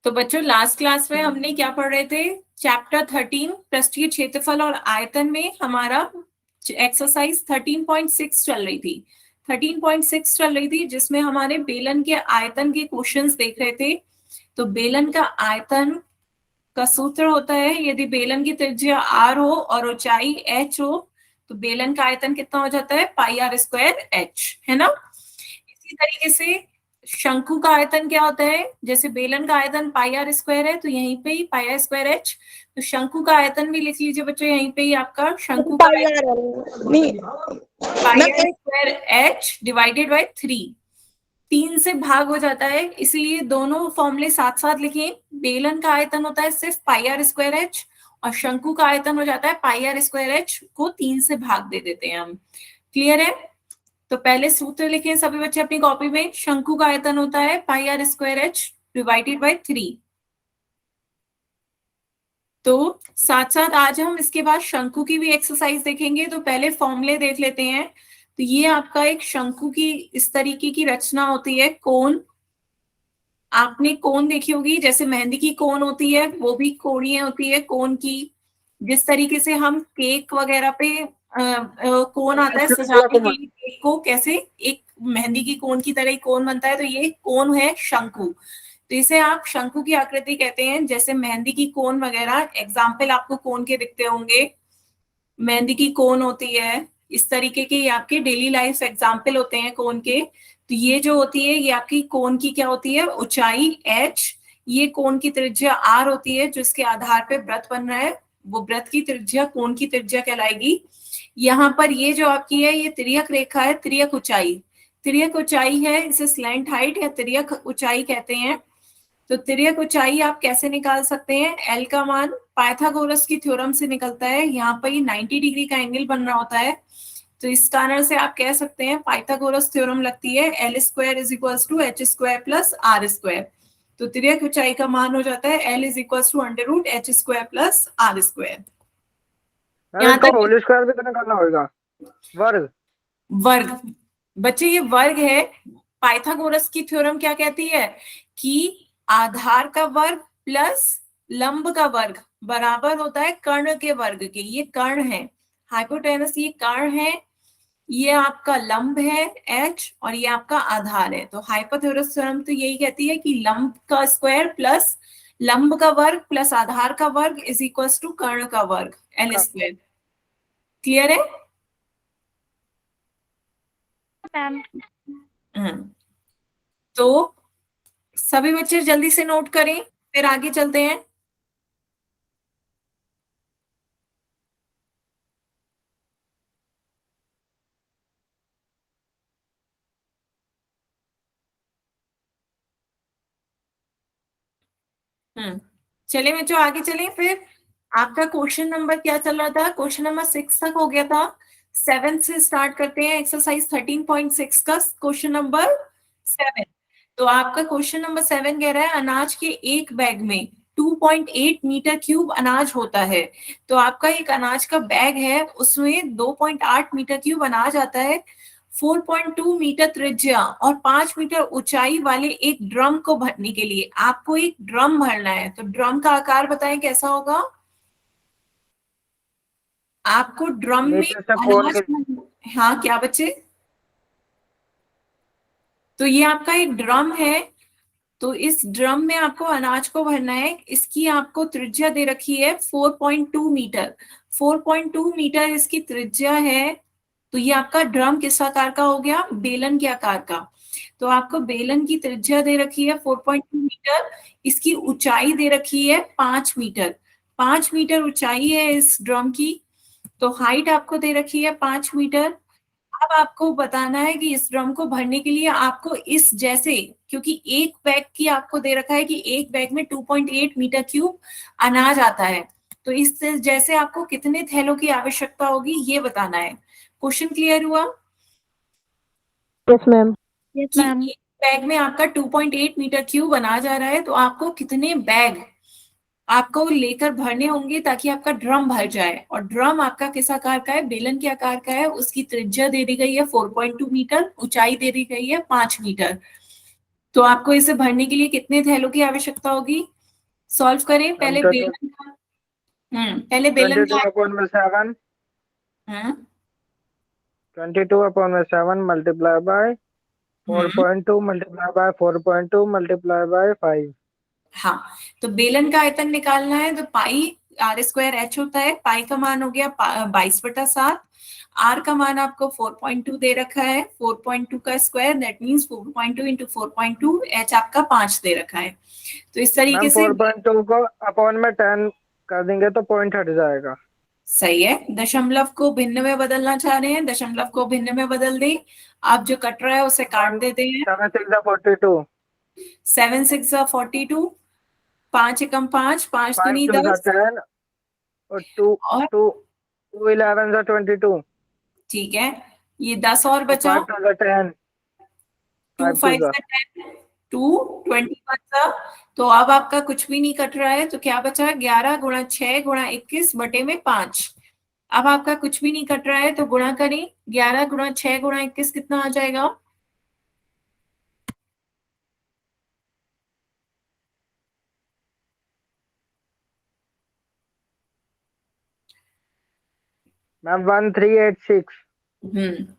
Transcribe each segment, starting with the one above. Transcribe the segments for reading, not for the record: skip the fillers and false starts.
तो बच्चों last class में हमने क्या पढ़ रहे थे? चैप्टर 13 पृष्ठीय क्षेत्रफल और आयतन में हमारा एक्सरसाइज 13.6 चल रही थी। 13.6 चल रही थी जिसमें हमारे बेलन के आयतन के क्वेश्चंस देख रहे थे। तो बेलन का आयतन का सूत्र होता है, यदि बेलन की त्रिज्या r हो और ऊंचाई h हो तो बेलन का आयतन कितना हो जाता है? पाई आर स्क्वायर h, है ना। इसी तरीके से शंकु का आयतन क्या होता है? जैसे बेलन का आयतन पाई आर स्क्वायर है तो यहीं पे ही पाई आर स्क्वायर एच। तो शंकु का आयतन भी लिख लीजिए बच्चों, यहीं पे ही आपका शंकु का pi r square h divided by 3 से भाग हो जाता है, इसीलिए दोनों फॉर्मूले साथ साथ लिखें। बेलन का आयतन होता है सिर्फ पाई आर स्क्वायर एच और शंकु का आयतन हो जाता है पाई आर स्क्वायर एच को 3 से भाग दे देते हैं हम। क्लियर है? तो पहले सूत्र लिखें सभी बच्चे अपनी कॉपी में। शंकु का आयतन होता है pi r square h divided by 3। तो साथ साथ आज हम इसके बाद शंकु की भी एक्सरसाइज देखेंगे। तो पहले फॉर्मूले देख लेते हैं। तो ये आपका एक शंकु की इस तरीके की रचना होती है। कोण, आपने कोण देखी होगी, जैसे मेहंदी की कोण होती है वो भी कोणीय होती है कोण की। जिस तरीके से हम केक वगैरह पे कोण आता है सजाने के लिए, केक को कैसे एक मेहंदी की कोण की तरह ही कोण बनता है, तो ये कोण है शंकु। तो इसे आप शंकु की आकृति कहते हैं। जैसे मेहंदी की कोण वगैरह एग्जाम्पल आपको कोण के दिखते होंगे। मेहंदी की कोण होती है इस तरीके के, आपके डेली लाइफ एग्जाम्पल होते हैं कोण के। तो ये जो होती है ये आपकी कोण की क्या होती है? ऊंचाई h। ये कोण की त्रिज्या r होती है, जो इसके आधार पे वृत्त बन रहा है वो वृत्त की त्रिज्या कोण की त्रिज्या कहलाएगी। यहाँ पर ये जो आपकी है ये तिर्यक रेखा है, तिर्यक ऊंचाई। तिर्यक ऊंचाई है, इसे स्लैंट हाइट या तिर्यक ऊंचाई कहते हैं। तो तिर्यक ऊंचाई आप कैसे निकाल सकते हैं? एल का मान पाइथागोरस की थ्योरम से निकलता है। यहाँ पर 90 डिग्री का एंगल बन रहा होता है, तो इस कारण से आप कह सकते हैं पाइथागोरस थ्योरम लगती है L square is equals to H square plus R square. तो तिर्यक ऊंचाई का मान हो जाता है L is equals to under root H square plus R square. यहाँ तक होल स्क्वायर भी तो निकालना होगा। वर्ग, वर्ग बच्चे ये वर्ग है। पाइथागोरस की थ्योरम क्या कहती है कि आधार का वर्ग प्लस लंब का वर्ग बराबर होता है कर्ण के वर्ग के। ये कर्ण है, हाइपोटेनस ये कर्ण है, ये आपका लंब है h और ये आपका आधार है। तो हाइपोथेनस थ्योरम तो यही कहती है कि लंब का स्क्वायर प्लस लंब का वर्ग प्लस आधार का वर्ग इज इक्वल्स टू कर्ण का वर्ग एल स्क्वायर। क्लियर है? तो सभी बच्चे जल्दी से नोट करें, फिर आगे चलते हैं। चलिए बच्चों आगे चलें। फिर आपका क्वेश्चन नंबर क्या चल रहा था? क्वेश्चन नंबर 6 तक हो गया था। 7 से स्टार्ट करते हैं एक्सरसाइज 13.6 का क्वेश्चन नंबर 7। तो आपका क्वेश्चन नंबर 7 कह रहा है अनाज के एक बैग में 2.8 मीटर क्यूब अनाज होता है। तो आपका एक अनाज का बैग है, उसमें 2.8 मीटर क्यूब अनाज आता है। 4.2 मीटर त्रिज्या और 5 मीटर ऊंचाई वाले एक ड्रम को भरने के लिए आपको एक ड्रम भरना है। तो ड्रम का आकार बताएं कैसा होगा? आपको ड्रम में अनाज, हाँ क्या बच्चे? तो ये आपका एक ड्रम है, तो इस ड्रम में आपको अनाज को भरना है। इसकी आपको त्रिज्या दे रखी है 4.2 मीटर। 4.2 मीटर इसकी त्रिज्या है। तो ये आपका ड्रम किस आकार का हो गया? बेलन के आकार का। तो आपको बेलन की त्रिज्या दे रखी है 4.2 मीटर, इसकी ऊंचाई दे रखी है 5 मीटर। 5 मीटर ऊंचाई है इस ड्रम की। तो हाइट आपको दे रखी है 5 मीटर। अब आपको बताना है कि इस ड्रम को भरने के लिए आपको इस जैसे, क्योंकि एक बैग की आपको दे रखा है कि एक बैग में 2.8 मीटर क्यूब अनाज आता है, तो इस जैसे आपको कितने थैलों की आवश्यकता होगी ये बताना है। क्वेश्चन क्लियर हुआ? Yes ma'am. Yes ma'am. एक बैग में आपका 2.8 मीटर क्यूब अनाज आ रहा है, तो आपको कितने बैग आपको लेकर भरने होंगे ताकि आपका ड्रम भर जाए। और ड्रम आपका किस आकार का है? बेलन के आकार का है। उसकी त्रिज्या दे दी गई है 4.2 मीटर, ऊंचाई दे दी गई है 5 मीटर। तो आपको इसे भरने के लिए कितने थैलों की आवश्यकता होगी? सॉल्व करें पहले बेलन का। पहले बेलन 22 का। अपॉन में 7, हाँ। 22 अपॉन में 7 multiply by hmm 4.2 multiply by 4.2 multiply by 5। हाँ, तो बेलन का आयतन निकालना है तो पाई आर स्क्वायर एच होता है। पाई का मान हो गया 22/7। आर का मान आपको 4.2 दे रखा है। 4.2 का square that means 4.2 into 4.2। H आपका 5 दे रखा है। तो इस तरीके मैम से 4.2 को अपॉन में 10 कर देंगे तो पॉइंट हट जाएगा। सही है। दशमलव को भिन्न में बदलना चाह रहे हैं, दशमलव को भिन्न में बदल दें। आप जो कट रहा है उसे काट 1 देते हैं। 7 6 42, 7 6 42, 5 एकम 5, 5 5 दूनी 2 10। 10 और 2 और 2 2 11 22, ठीक है, ये 10 और और बचा। 5 2 10, 2 5 2 5 10, 2 21। तो अब आपका कुछ भी नहीं कट रहा है तो क्या बचा? 11 गुणा 6 गुणा 21 बटे में 5। अब आपका कुछ भी नहीं कट रहा है तो गुणा करें। 11 गुणा 6 गुणा 21 कितना आ जाएगा? मैम 1386।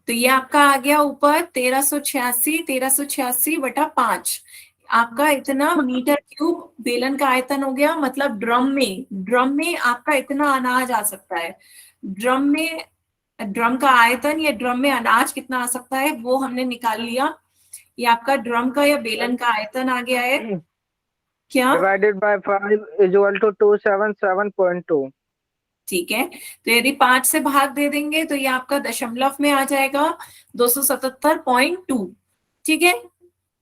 तो ये आपका आ गया ऊपर 1386 आपका इतना मीटर क्यूब बेलन का आयतन हो गया। मतलब ड्रम में आपका इतना अनाज आ सकता है। ड्रम में ड्रम का आयतन या ड्रम में अनाज कितना आ सकता है वो हमने निकाल लिया। ये आपका ड्रम का या बेलन का आयतन आ गया है। क्या? Divided by 5 equal to 277.2। ठीक है, तो यदि 5 से भाग दे देंगे तो ये आपका दशमलव में आ जाएगा 277.2। ठीक है,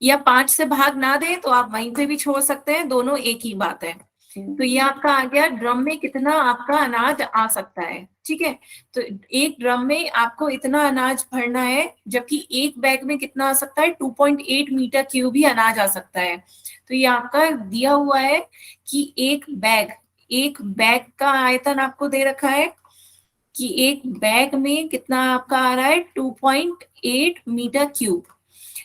या 5 से भाग ना दे तो आप वहीं पे भी छोड़ सकते हैं, दोनों एक ही बात है। तो ये आपका आ गया ड्रम में कितना आपका अनाज आ सकता है। ठीक है, तो एक ड्रम में आपको इतना अनाज भरना है, जबकि एक बैग में कितना आ सकता है? 2.8 मीटर क्यूब ही अनाज आ सकता है। तो ये आपका दिया हुआ है कि एक बैग का आयतन आपको दे रखा है कि एक बैग में कितना आपका आ रहा है? 2.8 मीटर क्यूब।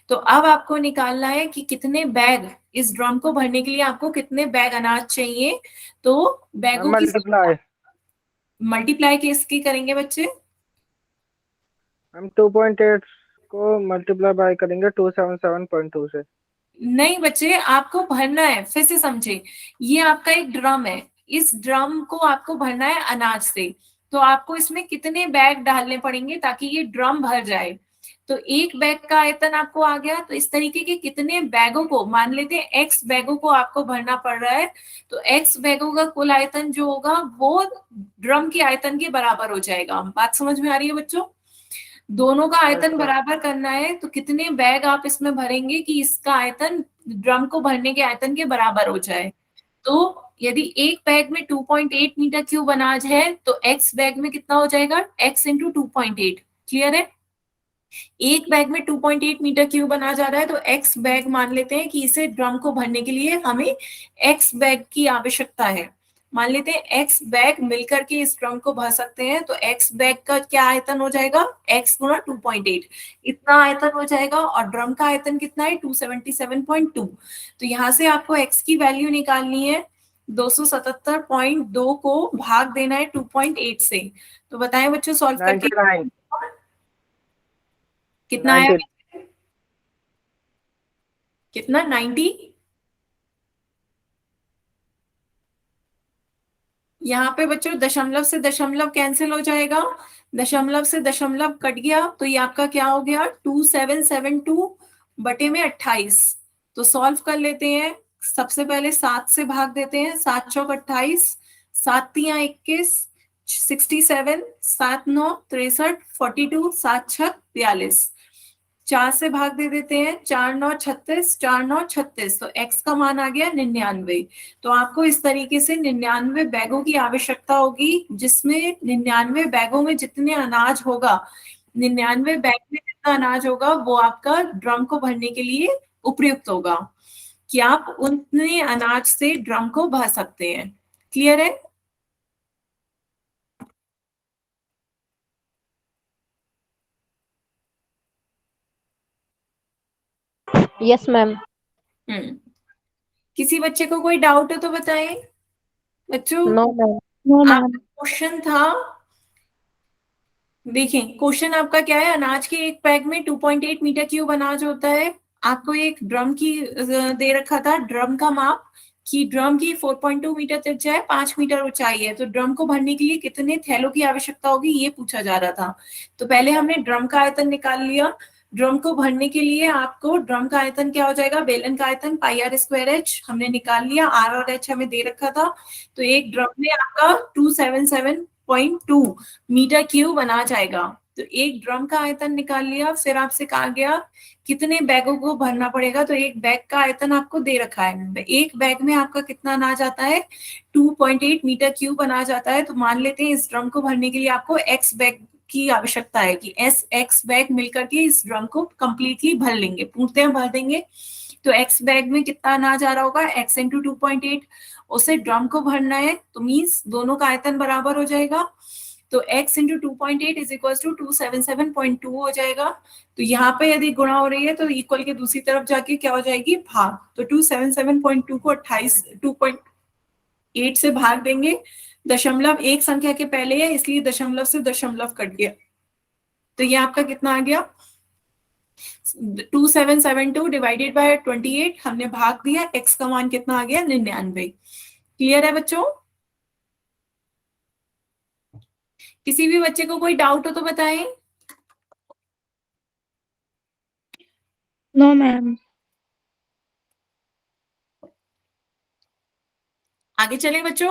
तो अब आपको निकालना है कि कितने बैग, इस ड्रम को भरने के लिए आपको कितने बैग अनाज चाहिए। तो मैम बैगों की संख्या मल्टीप्लाई। मल्टीप्लाई किसकी करेंगे बच्चे? हम 2.8 को मल्टीप्लाई बाय करेंगे 277.2 से। नहीं बच्चे, आपको भरना है, फिर से समझे। ये आपका एक ड्रम है, इस ड्रम को आपको भरना है अनाज से। तो आपको इसमें कितने बैग डालने पड़ेंगे ताकि ये ड्रम भर जाए। तो एक बैग का आयतन आपको आ गया। तो इस तरीके के कितने बैगों को, मान लेते हैं एक्स बैगों को आपको भरना पड़ रहा है। तो एक्स बैगों का कुल आयतन जो होगा वो ड्रम के आयतन के बराबर हो जाएगा। बात समझ में आ रही है बच्चों? दोनों का यस आयतन मैम। बराबर करना है तो कितने बैग आप इसमें भरेंगे कि इसका आयतन ड्रम को भरने के आयतन के बराबर हो जाए। तो यदि एक बैग में 2.8 मीटर क्यूब अनाज है तो एक्स बैग में कितना हो जाएगा? X into 2.8। क्लियर है? एक बैग में 2.8 मीटर क्यूब अनाज आ रहा है तो एक्स बैग मान लेते हैं कि इसे ड्रम को भरने के लिए हमें एक्स बैग की आवश्यकता है। मान लेते हैं एक्स बैग मिलकर के इस ड्रम को भर सकते हैं। तो एक्स बैग का क्या आयतन हो जाएगा? एक्स गुणा 2.8, इतना आयतन हो जाएगा। और ड्रम का आयतन कितना है? 277.2। तो यहाँ से आपको एक्स की वैल्यू निकालनी है। 277.2 को भाग देना है 2.8 से। तो बताएं बच्चों, सॉल्व करके 99। कितना आया? 90। कितना? 90। यहाँ पे बच्चों दशमलव से दशमलव कैंसिल हो जाएगा। दशमलव से दशमलव कट गया तो ये आपका क्या हो गया? 2772 बटे में 28। तो सॉल्व कर लेते हैं। सबसे पहले 7 से भाग देते हैं। 7 चौक 28, 7 तिया 21, 67, 7 9 63, 42, 7 छक 42। 4 से भाग दे देते हैं। 4 9 36, 4 9 36। तो x का मान आ गया 99। तो आपको इस तरीके से 99 बैगों की आवश्यकता होगी, जिसमें 99 बैगों में जितने अनाज होगा, 99 बैग में जितना अनाज होगा वो आपका ड्रम को भरने के लिए उपयुक्त होगा, कि आप उतने अनाज से ड्रम को भर सकते हैं। क्लियर है? Yes ma'am. किसी बच्चे को कोई डाउट हो तो बताएं बच्चों। No ma'am. No ma'am. आपका क्वेश्चन था, देखें क्वेश्चन आपका क्या है, अनाज के एक बैग में 2.8 मीटर क्यूब अनाज होता है। आपको एक ड्रम की दे रखा था, ड्रम का माप कि ड्रम की 4.2 मीटर त्रिज्या है, 5 मीटर ऊंचाई है, तो ड्रम को भरने के लिए कितने थैलों की आवश्यकता होगी ये पूछा जा रहा था। तो पहले हमने ड्रम का आयतन निकाल लिया। ड्रम को भरने के लिए आपको ड्रम का आयतन क्या हो जाएगा, बेलन का आयतन पाई आर स्क्वायर एच हमने निकाल लिया, आर और एच हमें दे रखा था। तो एक ड्रम में आपका 277.2 मीटर क्यूब बना जाएगा। तो एक ड्रम का आयतन निकाल लिया, फिर आपसे कहा गया कितने बैगों को भरना पड़ेगा, तो एक बैग का आयतन आपको दे रखा है, एक बैग में आपका कितना अनाज आता है 2.8 मीटर क्यूब अनाज आता है। तो मान लेते हैं इस ड्रम को भरने के लिए आपको एक्स बैग की आवश्यकता है कि एस एक्स बैग मिलकर के इस ड्रम को कंप्लीटली भर लेंगे, पूर्णतः भर देंगे। तो एक्स बैग में कितना अनाज आ रहा होगा, एक्स इंटू 2.8, उसे ड्रम को भरना है तो मीन्स दोनों का आयतन बराबर हो जाएगा। तो x into 2.8 is equal to 277.2 हो जाएगा। तो यहाँ पे यदि गुणा हो रही है तो इक्वल के दूसरी तरफ जाके क्या हो जाएगी, भाग। तो 277.2 को 2.8 से भाग देंगे, दशमलव एक संख्या के पहले है इसलिए दशमलव से दशमलव कट गया। तो ये आपका कितना आ गया, 2772 डिवाइडेड बाय 28, हमने भाग दिया, x का मान कितना आ गया 99। क्लियर है बच्चों। किसी भी बच्चे को कोई डाउट हो तो बताएं। No ma'am. आगे चले बच्चों।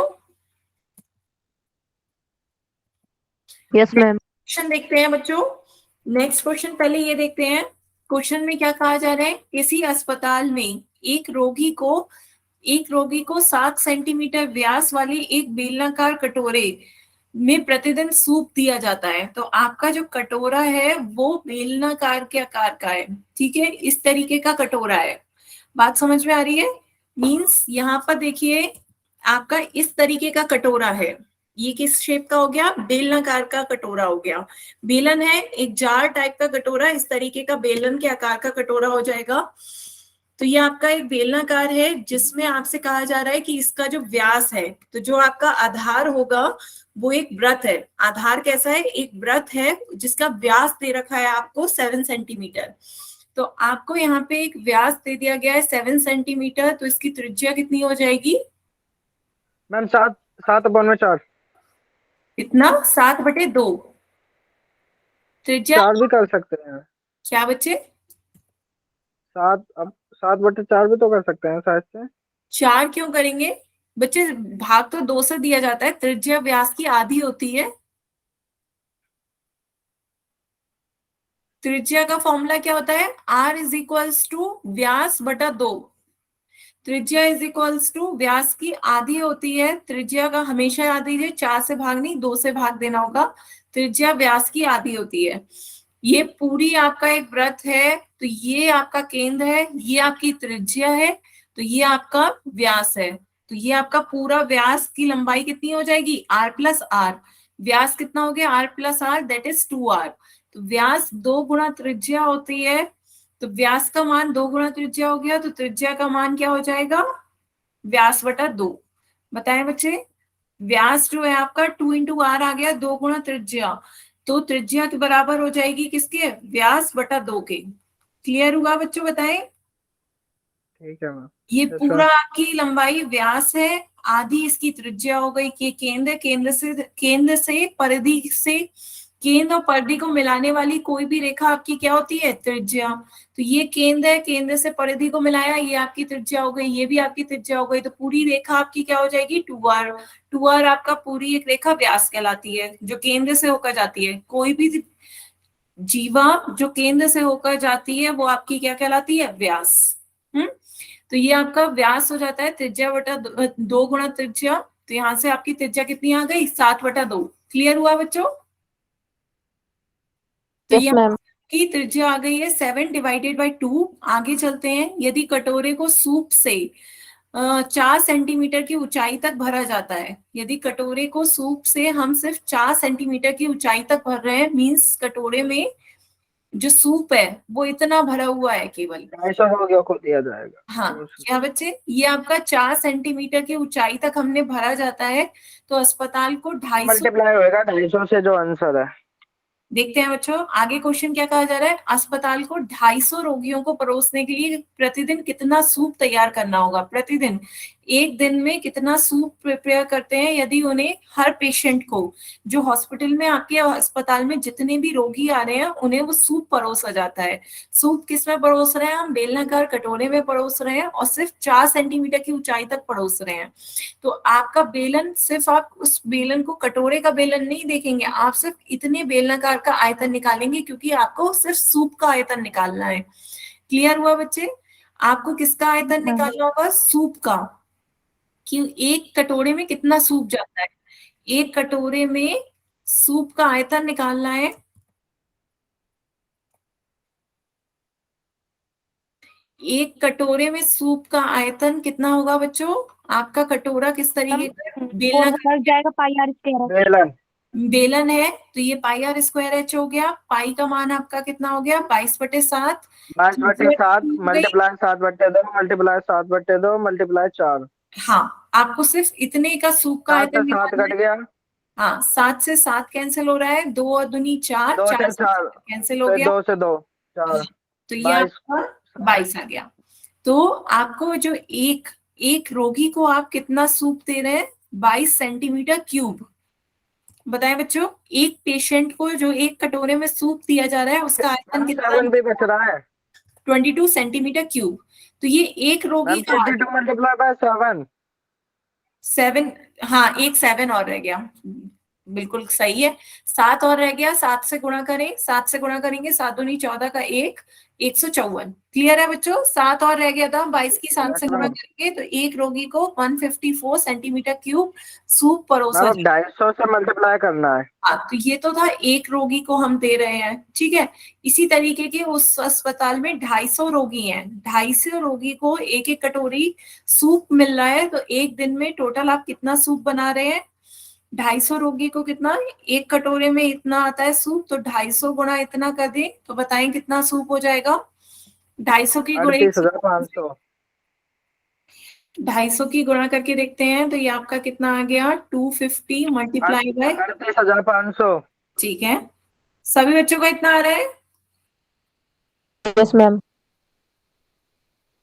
Yes ma'am. क्वेश्चन देखते हैं बच्चों। नेक्स्ट क्वेश्चन पहले ये देखते हैं। क्वेश्चन में क्या कहा जा रहा है, किसी अस्पताल में एक रोगी को 7 सेंटीमीटर व्यास वाली एक बेलनाकार कटोरे में प्रतिदिन सूप दिया जाता है। तो आपका जो कटोरा है वो बेलनाकार के आकार का है, ठीक है, इस तरीके का कटोरा है। बात समझ में आ रही है। मींस यहाँ पर देखिए आपका इस तरीके का कटोरा है, ये किस शेप का हो गया, बेलनाकार का कटोरा हो गया। बेलन है, एक जार टाइप का कटोरा, इस तरीके का बेलन के आकार का कटोरा हो जाएगा। तो ये आपका एक बेलनाकार है जिसमें आपसे कहा जा रहा है कि इसका जो व्यास है, तो जो आपका आधार होगा वो एक वृत्त है। आधार कैसा है, एक वृत्त है जिसका व्यास दे रखा है आपको 7 सेंटीमीटर। तो आपको यहाँ पे एक व्यास दे दिया गया है 7 सेंटीमीटर, तो इसकी त्रिज्या कितनी हो जाएगी मैम 7/4। इतना 7/2 त्रिज्या। 4 भी कर सकते हैं। क्या बच्चे, 7/4 भी तो कर सकते हैं शायद से। 4 क्यों करेंगे बच्चे, भाग तो 2 से दिया जाता है, त्रिज्या व्यास की आधी होती है। त्रिज्या का फॉर्मूला क्या होता है, r इज इक्वल्स टू व्यास बटा 2। त्रिज्या इज इक्वल्स टू व्यास की आधी होती है, त्रिज्या का हमेशा याद दीजिए 4 से भाग नहीं 2 से भाग देना होगा। त्रिज्या व्यास की आधी होती है। ये पूरी आपका एक वृत्त है, तो ये आपका केंद्र है, ये आपकी त्रिज्या है, तो ये आपका व्यास है। तो ये आपका पूरा व्यास की लंबाई कितनी हो जाएगी, r प्लस आर। व्यास कितना हो गया, r plus R, that is 2r। तो व्यास 2 गुणा त्रिज्या होती है, तो व्यास का मान 2 गुणा त्रिज्या हो गया, तो त्रिज्या का मान क्या हो जाएगा, व्यास बटा 2। बताएं बच्चे, व्यास जो है आपका 2 इंटू आर आ गया, 2 गुणा त्रिज्या, तो त्रिज्या के बराबर हो जाएगी किसके, व्यास बटा 2 के। क्लियर हुआ बच्चों, बताएं। ठीक है मैम। ये Yes, पूरा sir. आपकी लंबाई व्यास है, आधी इसकी त्रिज्या हो गई कि केंद्र से परिधि से, केंद्र और परिधि को मिलाने वाली कोई भी रेखा आपकी क्या होती है, त्रिज्या। तो ये केंद्र है, केंद्र से परिधि को मिलाया, ये आपकी त्रिज्या हो गई, ये भी आपकी त्रिज्या हो गई। तो पूरी रेखा आपकी क्या हो जाएगी, 2r। 2r आपका पूरी एक रेखा व्यास कहलाती है जो केंद्र से होकर जाती है। कोई भी जीवा जो केंद्र से होकर जाती है वो आपकी क्या कहलाती है, व्यास। तो ये आपका व्यास हो जाता है त्रिज्या बटा 2 गुणा त्रिज्या। तो यहाँ से आपकी त्रिज्या कितनी आ गई, 7/2। क्लियर हुआ बच्चों। तो यस ये मैम। की त्रिज्या आ गई है 7 डिवाइडेड बाई 2। आगे चलते हैं। यदि कटोरे को सूप से 4 सेंटीमीटर की ऊंचाई तक भरा जाता है, यदि कटोरे को सूप से हम सिर्फ 4 सेंटीमीटर की ऊंचाई तक भर रहे हैं, मीन्स कटोरे में जो सूप है वो इतना भरा हुआ है केवल। 250 रोगियों को दिया जाएगा। हाँ क्या बच्चे, ये आपका 4 सेंटीमीटर की ऊंचाई तक हमने भरा जाता है, तो अस्पताल को 250, मल्टीप्लाई होएगा 250 से, जो आंसर है। देखते हैं बच्चों आगे क्वेश्चन क्या कहा जा रहा है। अस्पताल को 250 रोगियों को परोसने के लिए प्रतिदिन कितना सूप तैयार करना होगा। प्रतिदिन एक दिन में कितना सूप प्रिपेयर करते हैं यदि उन्हें हर पेशेंट को, जो हॉस्पिटल में आपके अस्पताल में जितने भी रोगी आ रहे हैं उन्हें वो सूप परोसा जाता है। सूप किस में परोस रहे हैं हम, बेलनाकार कटोरे में परोस रहे हैं और सिर्फ 4 सेंटीमीटर की ऊंचाई तक परोस रहे हैं। तो आपका बेलन, सिर्फ आप उस बेलन को कटोरे का बेलन नहीं देखेंगे, आप सिर्फ इतने बेलनाकार का आयतन निकालेंगे, क्योंकि आपको सिर्फ सूप का आयतन निकालना है। क्लियर हुआ बच्चे? आपको किसका आयतन निकालना होगा, सूप का, कि एक कटोरे में कितना सूप जाता है। एक कटोरे में सूप का आयतन निकालना है। एक कटोरे में सूप का आयतन कितना होगा बच्चों? आपका कटोरा किस तरीके का, बेलनाकार जाएगा पाई आर स्क्वायर। बेलन। बेलन है, तो ये पाई आर स्क्वायर एच हो गया। पाई का मान आपका कितना हो गया, 22/7। 5/7 मल्टीप्लाई 7/2 मल्टीप्लाई 7/2 मल्टीप्लाई 4। हाँ, आपको सिर्फ इतने का सूप का 7 आयतन से 7 निकालना कट है। गया। हाँ, 7 से 7 कैंसिल हो रहा है, 2 और दूनी 4, 2 4 से से 4, कैंसिल हो फिर गया, 2 से 2 4, तो ये 22। आपका 22 आ गया। तो आपको जो एक एक रोगी को आप कितना सूप दे रहे हैं, 22 सेंटीमीटर क्यूब। बताएं बच्चों, एक पेशेंट को जो एक कटोरे में सूप दिया जा रहा है उसका आयतन कितना है, 7 भी बच रहा है 22 सेंटीमीटर क्यूब। तो ये एक रोगी मैम। का 52 मल्टीप्लाई बाय 7। 7, हाँ एक 7 और रह गया, बिल्कुल सही है। 7 और रह गया, 7 से गुणा करें, 7 से गुणा करेंगे, 7 दूनी 14 का 1, 154। क्लियर है बच्चों? 7 और रह गया था, 22 की 7 से गुणा करेंगे तो एक रोगी को 154 सेंटीमीटर क्यूब सूप परोसा मैम अब जाएगा। 250 से मल्टीप्लाई करना है। हाँ, तो ये तो था एक रोगी को हम दे रहे हैं, ठीक है। इसी तरीके के उस अस्पताल में 250 रोगी हैं, 250 रोगी को एक एक कटोरी सूप मिल रहा है, तो एक दिन में टोटल आप कितना सूप बना रहे हैं। 250 रोगी को कितना, एक कटोरे में इतना आता है सूप, तो 250 गुणा इतना कर दें तो बताएं कितना सूप हो जाएगा। 250 की गुणा 38,500। 250 की गुणा करके देखते हैं, तो ये आपका कितना आ गया, 250 मल्टीप्लाई बाय, 38,500। ठीक है। सभी बच्चों का इतना आ रहा है, यस मैम।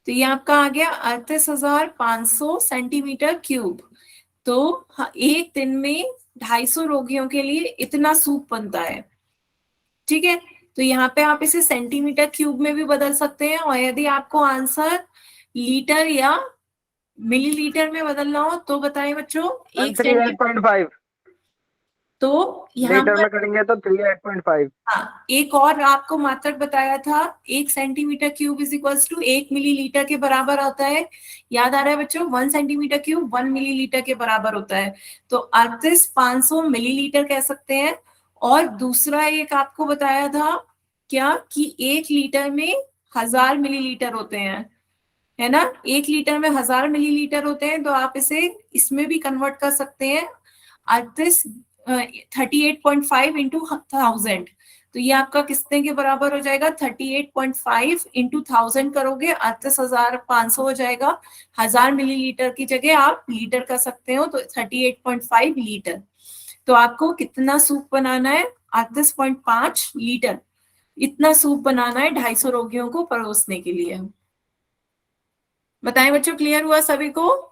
तो ये आपका आ गया 38,500 सेंटीमीटर क्यूब। तो एक दिन में 250 रोगियों के लिए इतना सूप बनता है, ठीक है। तो यहाँ पे आप इसे सेंटीमीटर क्यूब में भी बदल सकते हैं, और यदि आपको आंसर लीटर या मिलीलीटर में बदलना हो तो बताएं बच्चों। एक 38.5 तो यहाँ लीटर पर, में करेंगे तो 38.5। हाँ, एक और आपको मात्रक बताया था, 1 centimetre cube is equals to 1 millilitre के बराबर होता है। याद आ रहा है बच्चों, 1 सेंटीमीटर क्यूब 1 मिलीलीटर के बराबर होता है, तो 38,500 मिलीलीटर कह सकते हैं। और दूसरा एक आपको बताया था क्या, कि 1 लीटर में 1000 मिलीलीटर होते हैं, है ना। 1 लीटर में 1000 मिलीलीटर होते हैं, तो आप इसे इसमें भी कन्वर्ट कर सकते हैं, 38 38.5 इंटू 1000। तो ये आपका कितने के बराबर हो जाएगा, 38.5 इंटू 1000 करोगे 38,500 हो जाएगा। 1000 मिलीलीटर की जगह आप लीटर कर सकते हो, तो 38.5 लीटर। तो आपको कितना सूप बनाना है, 38.5 लीटर, इतना सूप बनाना है 250 रोगियों को परोसने के लिए। बताएं बच्चों, क्लियर हुआ सभी को?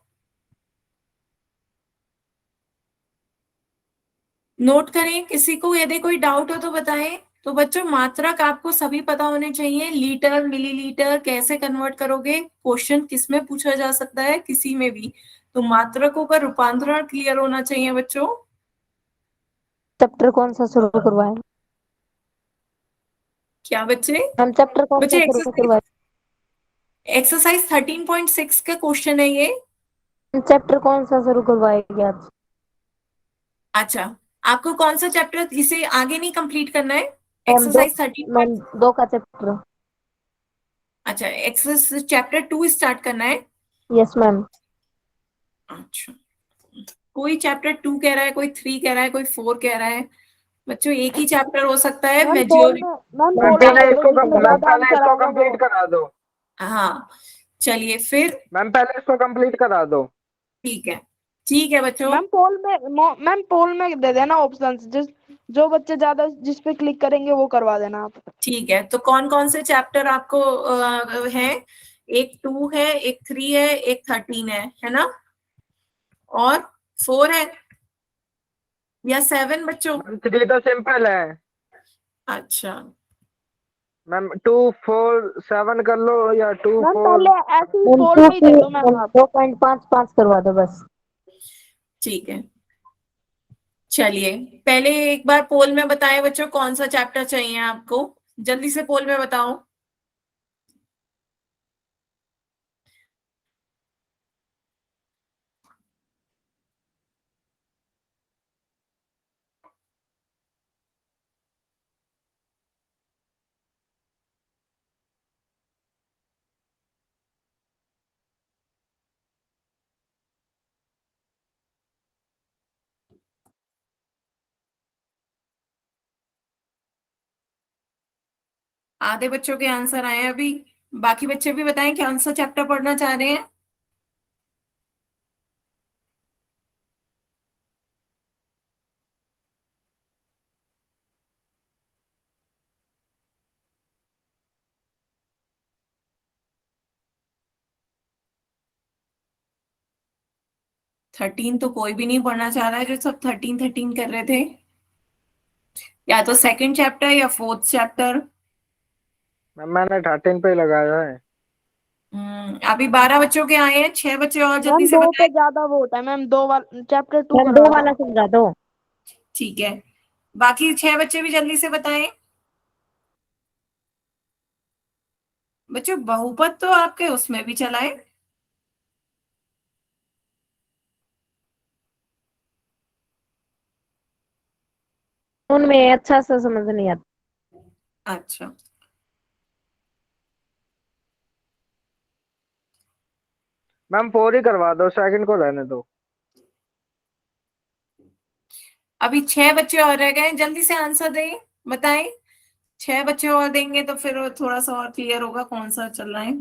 नोट करें, किसी को यदि कोई डाउट हो तो बताएं। तो बच्चों मात्रक आपको सभी पता होने चाहिए, लीटर मिलीलीटर कैसे कन्वर्ट करोगे, क्वेश्चन किस में पूछा जा सकता है, किसी में भी, तो मात्रकों का रूपांतरण क्लियर होना चाहिए बच्चों। चैप्टर कौन सा शुरू करवाए क्या बच्चे? हम? चैप्टर कौन सा बच्चे शुरू करवाए? एक्सरसाइज 13.6 का क्वेश्चन है ये। चैप्टर कौन सा शुरू करवाएगी आज? अच्छा, आपको कौन सा चैप्टर, इसे आगे नहीं कंप्लीट करना है, मैम एक्सरसाइज 13। मैम 2 का चैप्टर। अच्छा, एक्सरसाइज चैप्टर 2 स्टार्ट करना है। Yes ma'am. अच्छा, कोई चैप्टर 2 कह रहा है, कोई 3 कह रहा है, कोई 4 कह रहा है, बच्चों एक ही चैप्टर हो सकता है, मैम पोल मेजोरिटी। में मैम मैम पोल पहले में इसको जिसमें मैम ज्यादा पहले आंसर इसको आएगा वो। कंप्लीट करा दो। हाँ, चलिए फिर। मैम पहले इसको कंप्लीट करा दो। ठीक है बच्चों। मैम पोल में दे देना ऑप्शंस, जो बच्चे ज्यादा जिस पे क्लिक करेंगे वो करवा देना आप। ठीक है, तो कौन कौन से चैप्टर आपको हैं? एक 2 है, एक 3 है, एक 13 है ना? और 4 है या 7 बच्चों? मैम 3 तो सिंपल है। अच्छा, मैम 2 4 7 कर लो या 2 मैम 4। पहले ऐसे ही पोल में ही दे दो मैम आप। 2.55 करवा दो बस। ठीक है। चलिए, पहले एक बार पोल में बताएं बच्चों, कौन सा चैप्टर चाहिए आपको? जल्दी से पोल में बताओ। आधे बच्चों के आंसर आए हैं अभी। बाकी बच्चे भी बताएं कौन सा चैप्टर पढ़ना चाह रहे हैं। थर्टीन तो कोई भी नहीं पढ़ना चाह रहा है, जो सब 13 कर रहे थे। या तो सेकंड चैप्टर या फोर्थ चैप्टर। मैम मैंने 13 पे ही लगाया है। अभी 12 बच्चों के आए हैं, 6 बच्चे और जल्दी मैम से 2 पे बताएं। ज्यादा वो होता है मैम, 2 वाला चैप्टर 2 मैम 2 करवा वाला दो। समझा दो। ठीक है, बाकी 6 बच्चे भी जल्दी से बताएं। बच्चों बहुपद तो आपके उसमें भी चला है। उनमें अच्छा सा समझ नहीं आता। अच्छा, मैम 4 ही करवा दो, सेकंड को रहने दो। अभी 6 बच्चे और रह गए, जल्दी से आंसर दें, बताएं। 6 बच्चे और देंगे तो फिर थोड़ा सा और क्लियर होगा कौन सा चल रहा है।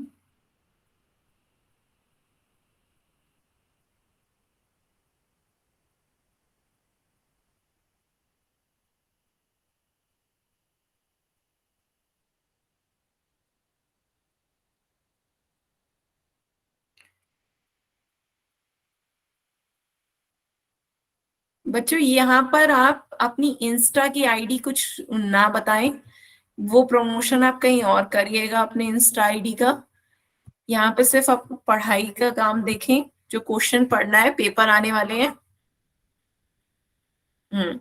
बच्चों यहाँ पर आप अपनी इंस्टा की आईडी कुछ ना बताएं, वो प्रमोशन आप कहीं और करिएगा अपने इंस्टा आईडी का। यहाँ पे सिर्फ आप पढ़ाई का काम देखें, जो क्वेश्चन पढ़ना है, पेपर आने वाले हैं। हम्म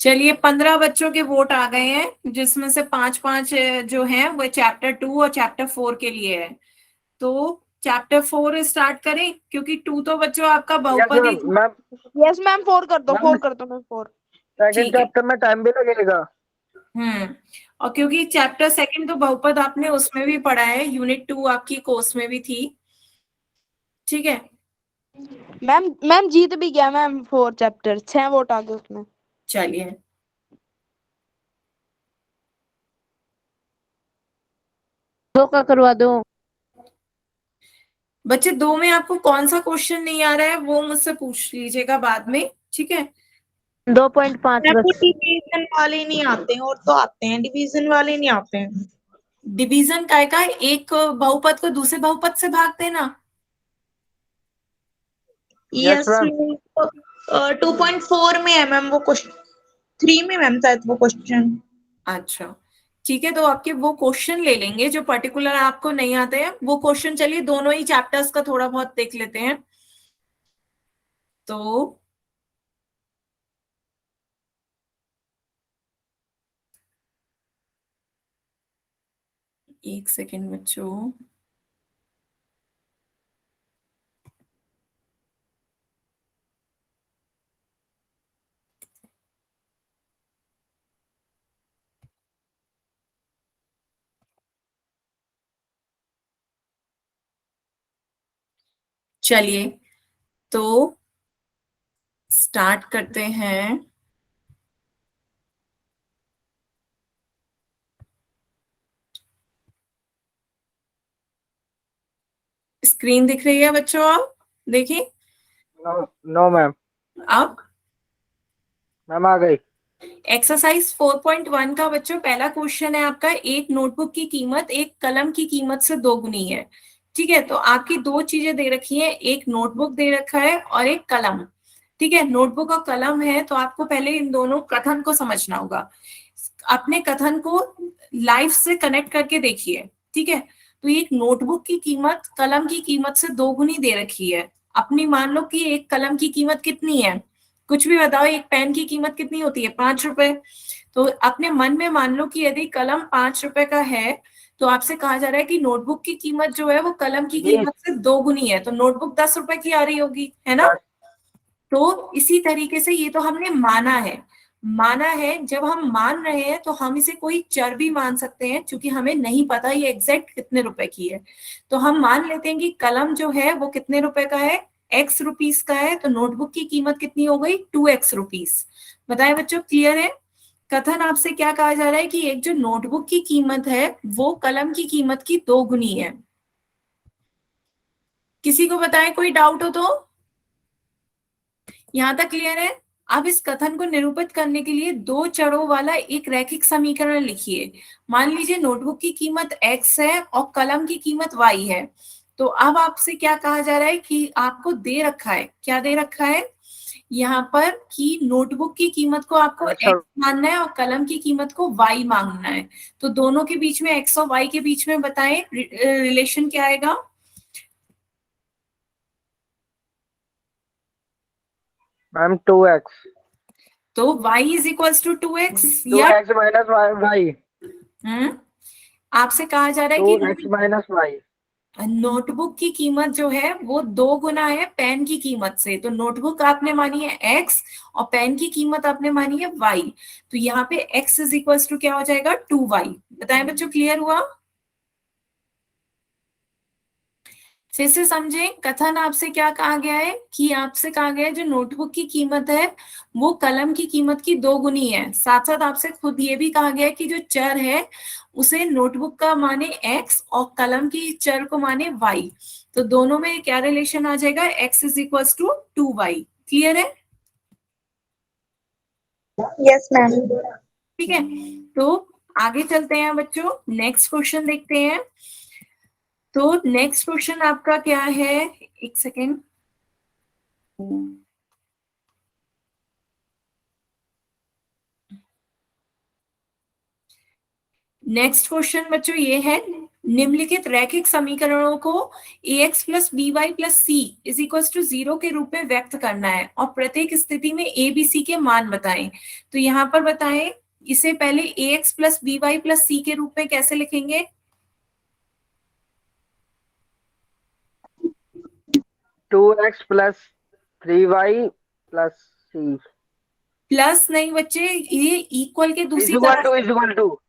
चलिए, 15 बच्चों के वोट आ गए हैं, जिसमें से 5-5 जो हैं वो चैप्टर 2 और चैप्टर 4 के लिए है। तो चैप्टर 4 स्टार्ट करें, क्योंकि 2 तो बच्चों आपका यस बहुपद ही मैम। था। मैम यस मैम 4 कर दो, 4 कर दो मैम 4। सेकंड ठीक है। चैप्टर में टाइम भी लगेगा। और क्योंकि चैप्टर सेकंड तो बहुपद आपने उसमें भी पढ़ा है, यूनिट 2 आपकी कोर्स में भी थी। ठीक है, मैम जीत भी गया मैम 4 चैप्टर, 6 वोट आ गए उसमें। चलिए। 2 का करवा दो। बच्चे 2 में आपको कौन सा क्वेश्चन नहीं आ रहा है वो मुझसे पूछ लीजिएगा बाद में, ठीक है? 2.5 मेरे को बस। डिवीजन वाले नहीं आते हैं, और तो आते हैं, डिवीजन वाले नहीं आते हैं। डिवीजन काय का, एक बहुपद को दूसरे बहुपद से भाग देना। Yes yes ma'am. मैम, 2.4 में है मैम वो क्वेश्चन, 3 में मैम शायद वो क्वेश्चन। अच्छा, ठीक है, तो आपके वो क्वेश्चन ले लेंगे जो पर्टिकुलर आपको नहीं आते हैं वो क्वेश्चन। चलिए दोनों ही चैप्टर्स का थोड़ा बहुत देख लेते हैं। तो एक सेकेंड बच्चों, चलिए तो स्टार्ट करते हैं। स्क्रीन दिख रही है बच्चों? आप देखिए। No no ma'am. अब मैम आ गई। एक्सरसाइज 4.1 का बच्चों पहला क्वेश्चन है आपका, एक नोटबुक की कीमत एक कलम की कीमत से दोगुनी है। ठीक है, तो आपकी दो चीजें दे रखी हैं, एक नोटबुक दे रखा है और एक कलम। ठीक है, नोटबुक और कलम है तो आपको पहले इन दोनों कथन को समझना होगा। अपने कथन को लाइफ से कनेक्ट करके देखिए। ठीक है, तो एक नोटबुक की कीमत कलम की कीमत से दोगुनी दे रखी है। अपनी मान लो कि एक कलम की कीमत कितनी है, कुछ भी बताओ, एक पेन की कीमत कितनी होती है? 5 रुपए। तो अपने मन में मान लो कि यदि कलम 5 रुपए का है तो आपसे कहा जा रहा है कि नोटबुक की कीमत जो है वो कलम की 20। कीमत से दोगुनी है, तो नोटबुक 10 रुपए की आ रही होगी, है ना? 10। तो इसी तरीके से ये तो हमने माना है। माना है, जब हम मान रहे हैं तो हम इसे कोई चर भी मान सकते हैं, क्योंकि हमें नहीं पता ये एग्जैक्ट कितने रुपए की है। तो हम मान लेते हैं कि कलम जो है वो कितने रुपए का है, एक्स रुपीस का है, तो नोटबुक की कीमत कितनी हो गई? 2x rupees. बताएं बच्चों, क्लियर है? कथन आपसे क्या कहा जा रहा है कि एक जो नोटबुक की कीमत है वो कलम की कीमत की दोगुनी है। किसी को बताएं, कोई डाउट हो तो? यहां तक क्लियर है? अब इस कथन को निरूपित करने के लिए दो चरों वाला एक रैखिक समीकरण लिखिए। मान लीजिए नोटबुक की कीमत x है और कलम की कीमत y है। तो अब आपसे क्या कहा जा रहा है कि आपको दे रखा है, क्या दे रखा है यहाँ पर, कि नोटबुक की कीमत को आपको अच्छा। x मानना है और कलम की कीमत को y मांगना है। तो दोनों के बीच में, x और y के बीच में बताएं रिलेशन क्या आएगा? Ma'am 2x। तो y is equals to 2x या 2x माइनस वाई। आपसे कहा जा रहा है 2x कि माइनस वाई। नोटबुक की कीमत जो है वो 2 गुना है पेन की कीमत से। तो नोटबुक आपने मानी है x और पेन की कीमत आपने मानी है y। तो यहाँ पे x इज इक्वल्स टू क्या हो जाएगा? 2y। बताएं बच्चों, क्लियर हुआ? फिर से समझें, कथन आपसे क्या कहा गया है कि आपसे कहा गया है जो नोटबुक की कीमत है वो कलम की कीमत की 2 गुनी है। साथ साथ आपसे खुद ये भी कहा गया है कि जो चर है उसे नोटबुक का माने x और कलम की चर को माने y। तो दोनों में क्या रिलेशन आ जाएगा? x is equal to 2y। Clear है? Yes ma'am. ठीक है, तो आगे चलते हैं बच्चों, नेक्स्ट क्वेश्चन देखते हैं। तो नेक्स्ट क्वेश्चन आपका क्या है? एक सेकेंड। नेक्स्ट क्वेश्चन बच्चों ये है, निम्नलिखित रैखिक समीकरणों को ax plus B Y plus C is equal to 0 के रूप में व्यक्त करना है और प्रत्येक स्थिति में a b c के मान बताएं। तो यहाँ पर बताएं, इसे पहले ax plus B Y plus C के रूप में कैसे लिखेंगे? 2x plus 3y plus c। Plus नहीं बच्चे, ये इक्वल के दूसरी इक्वल तरफ to equal to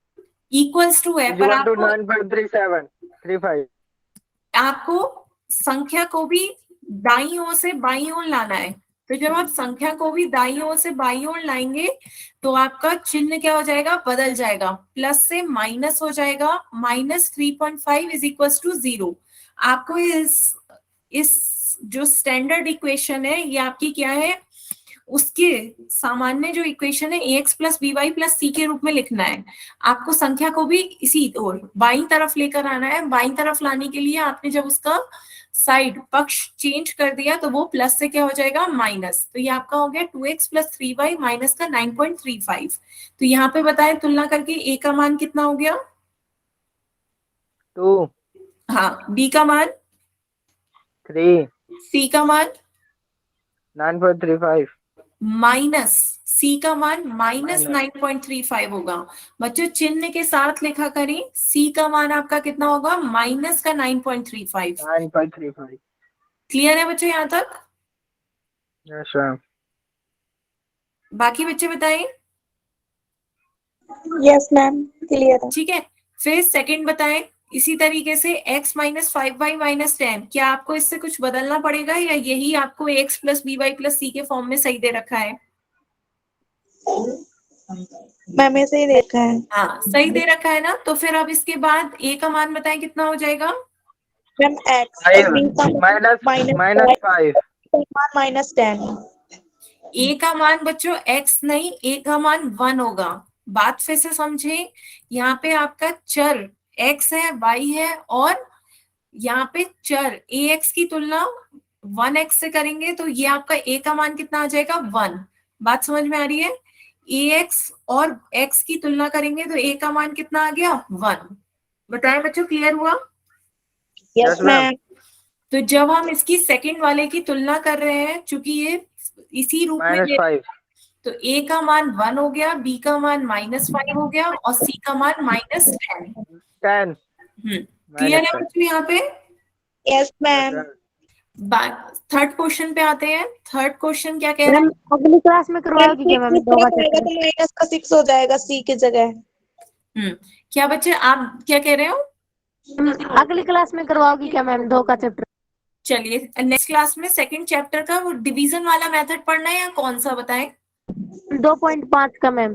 equals to है, पर इक्वल टू आपको 9.3735। आपको संख्या को भी दाईं ओर से बाईं ओर लाना है। तो जब आप संख्या को भी दाईं ओर से बाईं ओर लाएंगे तो आपका चिन्ह क्या हो जाएगा? बदल जाएगा, प्लस से माइनस हो जाएगा। -3.5 इज इक्वल टू 0। आपको इस जो स्टैंडर्ड इक्वेशन है ये आपकी क्या है? उसके सामान्य जो इक्वेशन है ax plus by plus c के रूप में लिखना है। आपको संख्या को भी इसी ओर बाईं तरफ लेकर आना है। बाईं तरफ लाने के लिए आपने जब उसका साइड पक्ष चेंज कर दिया तो वो प्लस से क्या हो जाएगा माइनस। तो ये आपका हो गया 2x प्लस 3y माइनस का 9.35। तो यहाँ पे बताएं तुलना करके a का मान कितना हो गया? 2 हाँ, b का मान 3 c का मान 9.35 माइनस c का मान माइनस 9.35 होगा। बच्चों चिन्ह के साथ लिखा करें, c का मान आपका कितना होगा? माइनस का 9.35। 9.35। क्लियर है बच्चों यहाँ तक? Yes ma'am. बाकी बच्चे बताएं। यस मैम, क्लियर है। ठीक है, फिर सेकंड बताएं इसी तरीके से x माइनस 5y माइनस 10। क्या आपको इससे कुछ बदलना पड़ेगा या यही आपको x plus by plus c के फॉर्म में सही दे रखा है? मैम ऐसे ही देखा है। हाँ सही दे रखा है ना। तो फिर अब इसके बाद a का मान बताएं कितना हो जाएगा? मैम x और b का माइनस 5 माइनस 10। a का मान बच्चों x नहीं, a का मान 1 होगा। बात फिर से समझे, यहाँ पे आपका चर x है, y है और यहाँ पे चर ax की तुलना 1x से करेंगे तो ये आपका a का मान कितना आ जाएगा? 1। बात समझ में आ रही है? ax और x की तुलना करेंगे तो a का मान कितना आ गया? 1। बताएं बच्चों, क्लियर हुआ? Yes ma'am. तो जब हम इसकी सेकंड वाले की तुलना कर रहे हैं, चूंकि ये इसी रूप में -5 तो a का मान 1 हो गया, b का मान -5 हो गया और c का मान -10। 10। क्लियर है बच्चों यहाँ पे? Yes ma'am. थर्ड क्वेश्चन पे आते हैं। थर्ड क्वेश्चन क्या कह रहा है? अगली क्लास में करवाओगी क्या मैम? तो माइनस का 6 हो जाएगा c की जगह। क्या बच्चे आप क्या कह रहे हो? अगली क्लास में करवाओगी क्या मैम 2 का चैप्टर? चलिए नेक्स्ट क्लास में सेकंड चैप्टर का वो डिवीजन वाला मेथड पढ़ना है या कौन सा बताएं? 2.5 का मैम।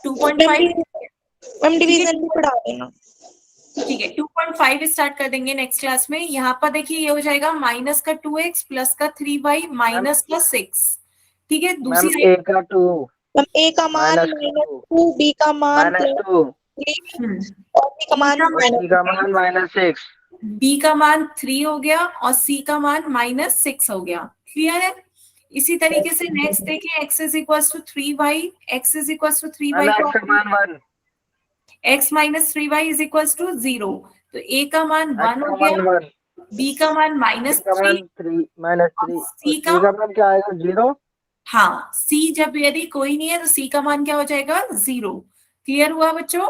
2.5 मैम डिवीजन भी पढ़ा देना। ठीक है, 2.5 स्टार्ट कर देंगे नेक्स्ट क्लास में। यहाँ पर देखिए ये हो जाएगा माइनस का 2x प्लस का 3y माइनस का 6। ठीक है, मैम दूसरी a का 2 मैम a का मान -2, b का मान -2 और c का मान c का मान -6। b का मान 3 हो गया और c का मान -6 हो गया। क्लियर है? इसी तरीके से नेक्स्ट देखिए x is equal to 3y, x is equal to 3y x का मान 1, x minus 3y is equal to 0। तो a का मान 1 x हो का गया, मान 1, b का मान c का मान -3, -3 c c का मान क्या आएगा? 0। हाँ c जब यदि कोई नहीं है तो c का मान क्या हो जाएगा? 0। क्लियर हुआ बच्चों?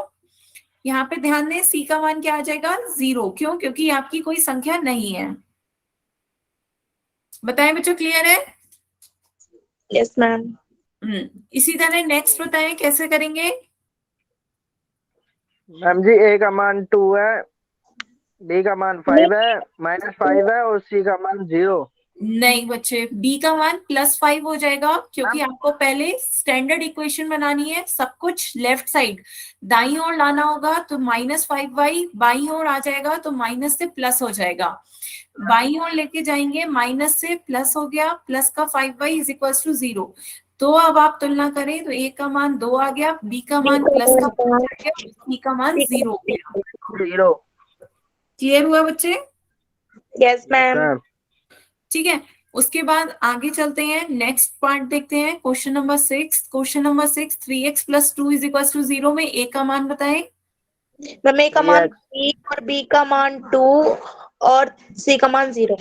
यहाँ पे ध्यान दें, c का मान क्या आ जाएगा? 0। क्यों? क्योंकि आपकी कोई संख्या नहीं है। बताएं बच्चों, क्लियर है? Yes ma'am. इसी तरह नेक्स्ट बताएं कैसे करेंगे? मैम जी a का मान 2 है, b का मान 5 है, -5 है और c का मान 0। नहीं बच्चे, b का मान +5 हो जाएगा क्योंकि आपको पहले स्टैंडर्ड इक्वेशन बनानी है। सब कुछ लेफ्ट साइड दाईं ओर लाना होगा तो -5y, बाईं ओर आ जाएगा तो माइनस से प्लस हो जाएगा। बाईं ओर लेके जाएंगे, माइनस से प्लस हो गया, प्लस का 5y इज इक्वल टू 0। तो अब आप तुलना करें तो a का मान 2 आ गया, b का मान प्लस का 5 आ गया, c का मान 0 हो गया। 0। क्लियर हुआ बच्चे? Yes ma'am. ठीक है, उसके बाद आगे चलते हैं, नेक्स्ट पार्ट देखते हैं। Question number 6। Question number 6, 3x plus 2 is equal to 0 में a का मान बताएं। मैम a का मान 3 और b का मान 2 और c का मान 0।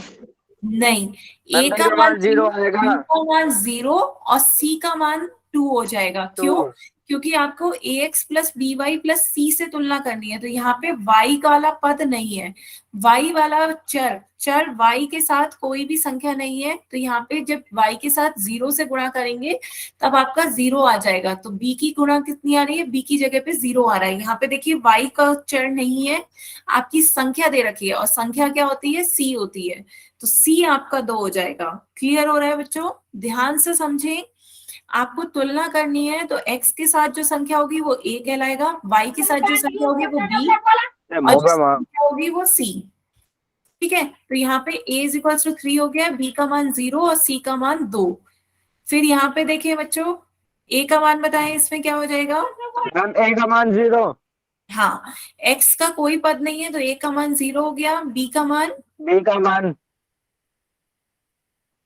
नहीं, a b का मान 0 आएगा, b का मान 0 और c का मान 2 हो जाएगा। क्यों? क्योंकि आपको ax plus by plus c से तुलना करनी है। तो यहाँ पे y वाला पद नहीं है, y वाला चर y के साथ कोई भी संख्या नहीं है। तो यहाँ पे जब y के साथ 0 से गुणा करेंगे तब आपका 0 आ जाएगा। तो b की गुणा कितनी आ रही है? b की जगह पे 0 आ रहा है। यहाँ पे देखिए y का चर नहीं है, आपकी संख्या दे रखी है और संख्या क्या होती है? c होती है। तो c आपका 2 हो जाएगा। क्लियर हो रहा है बच्चों? ध्यान से समझें, आपको तुलना करनी है तो x के साथ जो संख्या होगी वो a कहलाएगा, y के साथ जो संख्या होगी वो b और जो संख्या होगी वो c। ठीक है, तो यहाँ पे a इज इक्वल टू 3 हो गया, b का मान 0 और c का मान 2। फिर यहाँ पे देखिए बच्चों, a का मान बताएं, इसमें क्या हो जाएगा? मैम a का मान 0, हाँ, x का कोई पद नहीं है तो a का मान 0 हो गया, b का मान b का मान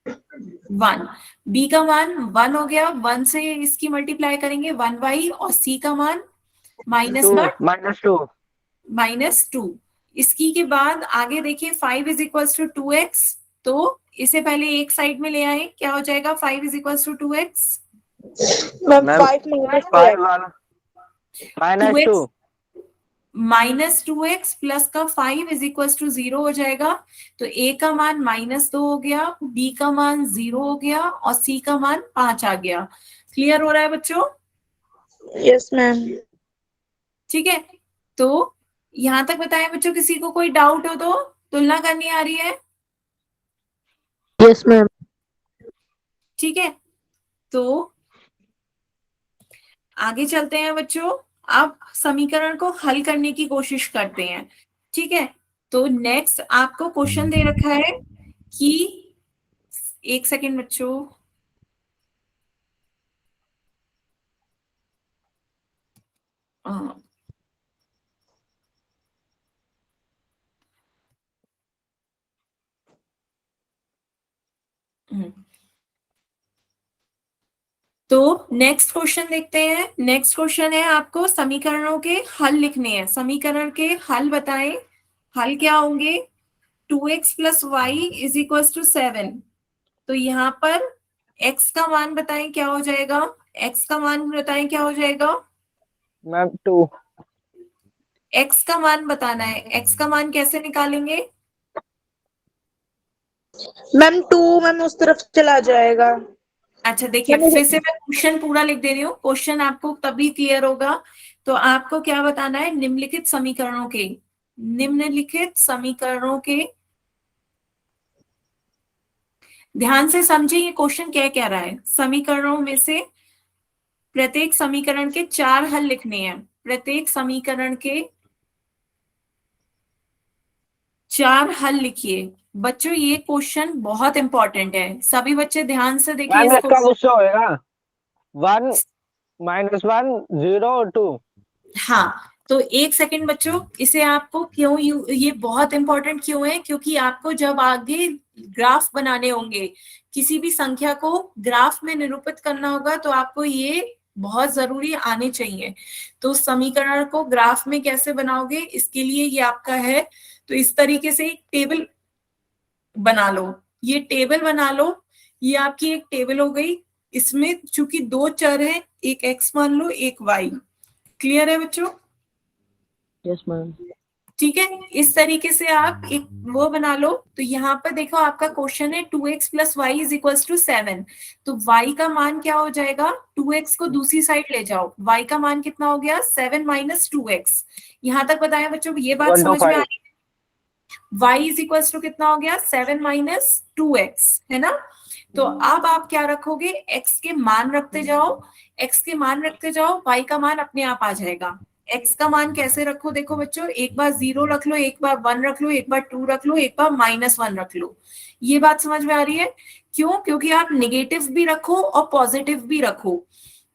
1, b का मान 1 हो गया, 1 से इसकी मल्टीप्लाई करेंगे 1y, और c का मान -2 -2 -2। इसकी के बाद आगे देखिए 5 इज इक्वल टू 2x, तो इसे पहले एक साइड में ले आए, क्या हो जाएगा 5 is equal to 2x? Ma'am ma'am 5 minus 5 वाला -2 -2x प्लस का 5 इज इक्वल टू 0 हो जाएगा। तो a का मान -2 हो गया, b का मान 0 हो गया, और c का मान 5 आ गया। क्लियर हो रहा है बच्चों? Yes ma'am. ठीक है, तो यहां तक बताएं बच्चों, किसी को कोई डाउट हो तो? तुलना करनी आ रही है? Yes ma'am. ठीक है, तो आगे चलते हैं बच्चों। अब समीकरण को हल करने की कोशिश करते हैं। ठीक है, तो नेक्स्ट आपको क्वेश्चन दे रखा है कि, एक सेकेंड बच्चों, तो नेक्स्ट क्वेश्चन देखते हैं। नेक्स्ट क्वेश्चन है, आपको समीकरणों के हल लिखने हैं। समीकरण के हल बताएं, हल क्या होंगे? 2x plus Y is equal to 7। तो यहाँ पर x का मान बताएं क्या हो जाएगा? x का मान बताएं क्या हो जाएगा? मैम 2 x का मान बताना है। x का मान कैसे निकालेंगे? मैम 2 मैम उस तरफ चला जाएगा। अच्छा देखिए, फिर से मैं क्वेश्चन पूरा लिख दे रही हूँ, क्वेश्चन आपको तभी क्लियर होगा। तो आपको क्या बताना है? निम्नलिखित समीकरणों के, निम्नलिखित समीकरणों के, ध्यान से समझिए ये क्वेश्चन क्या कह रहा है। समीकरणों में से प्रत्येक समीकरण के 4 हल लिखने हैं। प्रत्येक समीकरण के 4 हल लिखिए। बच्चों ये क्वेश्चन बहुत इंपॉर्टेंट है, सभी बच्चे ध्यान से देखिए मैम इसको। इसका गुस्सा होएगा 1 -1 0 2। हाँ, तो एक सेकंड बच्चों, इसे आपको क्यों ये बहुत इंपॉर्टेंट क्यों है? क्योंकि आपको जब आगे ग्राफ बनाने होंगे, किसी भी संख्या को ग्राफ में निरूपित करना होगा, तो आपको ये बहुत जरूरी आने चाहिए। तो समीकरण को ग्राफ में कैसे बनाओगे, इसके लिए ये आपका है। तो इस तरीके से एक टेबल बना लो, ये टेबल बना लो। ये आपकी एक टेबल हो गई। इसमें चूंकि 2 चर हैं, एक x मान लो, एक y। क्लियर है बच्चों? Yes ma'am. ठीक है, इस तरीके से आप एक वो बना लो। तो यहाँ पर देखो आपका क्वेश्चन है 2x plus Y is equal to 7। तो y का मान क्या हो जाएगा? 2x को दूसरी साइड ले जाओ, y का मान कितना हो गया? 7 माइनस 2x। यहाँ तक बताएं बच्चों, ये बात 1 to समझ में आ 5 रही है? y इज इक्वल टू कितना हो गया? 7 माइनस 2x, है ना? तो अब आप क्या रखोगे? x के मान रखते जाओ, x के मान रखते जाओ, y का मान अपने आप आ जाएगा। x का मान कैसे रखो? देखो बच्चों, एक बार 0 रख लो, एक बार 1 रख लो, एक बार 2 रख लो, एक बार -1 रख लो। ये बात समझ में आ रही है? क्यों? क्योंकि आप नेगेटिव भी रखो और पॉजिटिव भी रखो।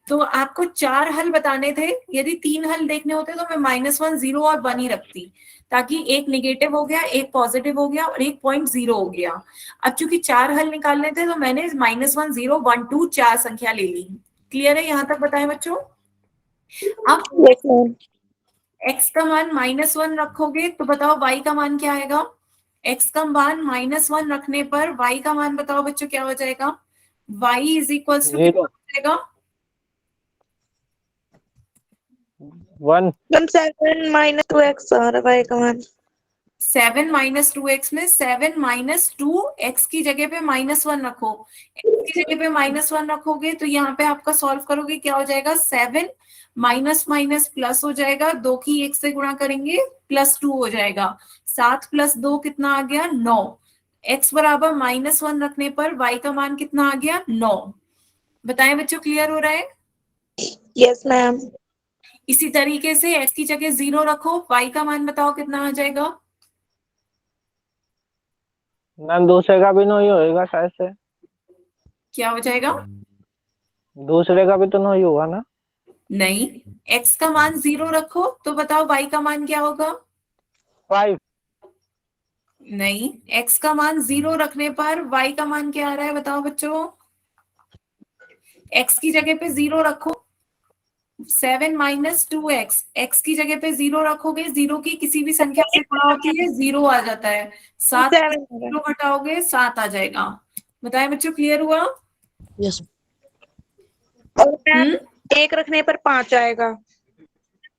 तो आपको 4 हल बताने थे, यदि 3 हल देखने होते तो मैं -1 0 और 1 ही रखती, ताकि एक नेगेटिव हो गया, एक पॉजिटिव हो गया और एक पॉइंट 0 हो गया। अब चूंकि 4 हल निकालने थे तो मैंने -1 0 1 2 4 संख्या ले ली। क्लियर है? यहां तक बताएं बच्चों। अब यस मैम। x का मान -1 रखोगे तो बताओ y का मान क्या आएगा? x का मान -1 रखने पर y का मान बताओ बच्चों क्या हो जाएगा? y इज इक्वल टू कितना 0 हो जाएगा? 1 मैम 7 माइनस 2x आ रहा है का मान। 7 माइनस 2x में 7 माइनस 2x की जगह पे -1 रखो। x की जगह पे -1 रखोगे तो यहाँ पे आपका सॉल्व करोगे, क्या हो जाएगा? 7 माइनस माइनस प्लस हो जाएगा, 2 की 1 से गुणा करेंगे +2 हो जाएगा। 7 + 2 कितना आ गया? 9। x बराबर -1 रखने पर y का मान कितना आ गया? 9। बताएं बच्चों, क्लियर हो रहा है? Yes ma'am. इसी तरीके से x की जगह 0 रखो, y का मान बताओ कितना आ जाएगा? मैम दूसरे का भी नहीं होएगा शायद से। क्या हो जाएगा? दूसरे का भी तो 9 ही होगा ना? नहीं, x का मान 0 रखो तो बताओ y का मान क्या होगा? 5। नहीं, x का मान 0 रखने पर y का मान क्या आ रहा है बताओ बच्चों? x की जगह पे 0 रखो, 7 माइनस 2x, x की जगह पे 0 रखोगे, 0 की किसी भी संख्या से गुणा होती है 0 आ जाता है, 7 7 0 घटाओगे 7 आ जाएगा। बताए बच्चों, क्लियर हुआ? यस और मैम 1 रखने पर 5 आएगा।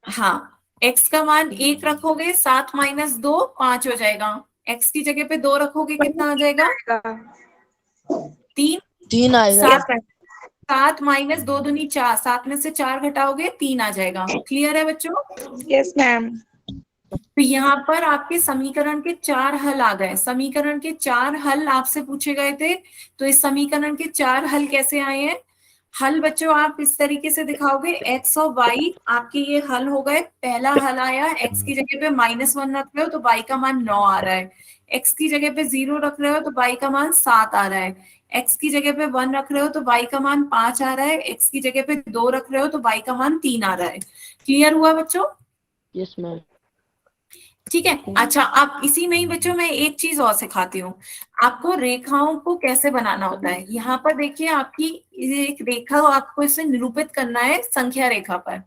हाँ, x का मान 1 रखोगे, 7 माइनस 2 5 हो जाएगा। x की जगह पे 2 रखोगे, कितना आ जाएगा? 3। 3 आएगा। 7 7 माइनस 2 दूनी 4, 7 में से 4 घटाओगे 3 आ जाएगा। क्लियर है बच्चों? Yes ma'am. तो यहाँ पर आपके समीकरण के 4 हल आ गए। समीकरण के 4 हल आपसे पूछे गए थे, तो इस समीकरण के 4 हल कैसे आए हैं? हल बच्चों आप इस तरीके से दिखाओगे, x और y आपके ये हल हो गए। पहला हल आया, x की जगह पे -1 रख रहे हो तो y का मान 9 आ रहा है, x की जगह पे 0 रख रहे हो तो y का मान 7 आ रहा है, x की जगह पे 1 रख रहे हो तो y का मान 5 आ रहा है, x की जगह पे 2 रख रहे हो तो y का मान 3 आ रहा है। क्लियर हुआ बच्चों? Yes ma'am. ठीक है। अच्छा, अब इसी में ही बच्चों मैं एक चीज और सिखाती हूँ आपको, रेखाओं को कैसे बनाना होता है। यहाँ पर देखिए, आपकी एक रेखा आपको इसे निरूपित करना है संख्या रेखा पर।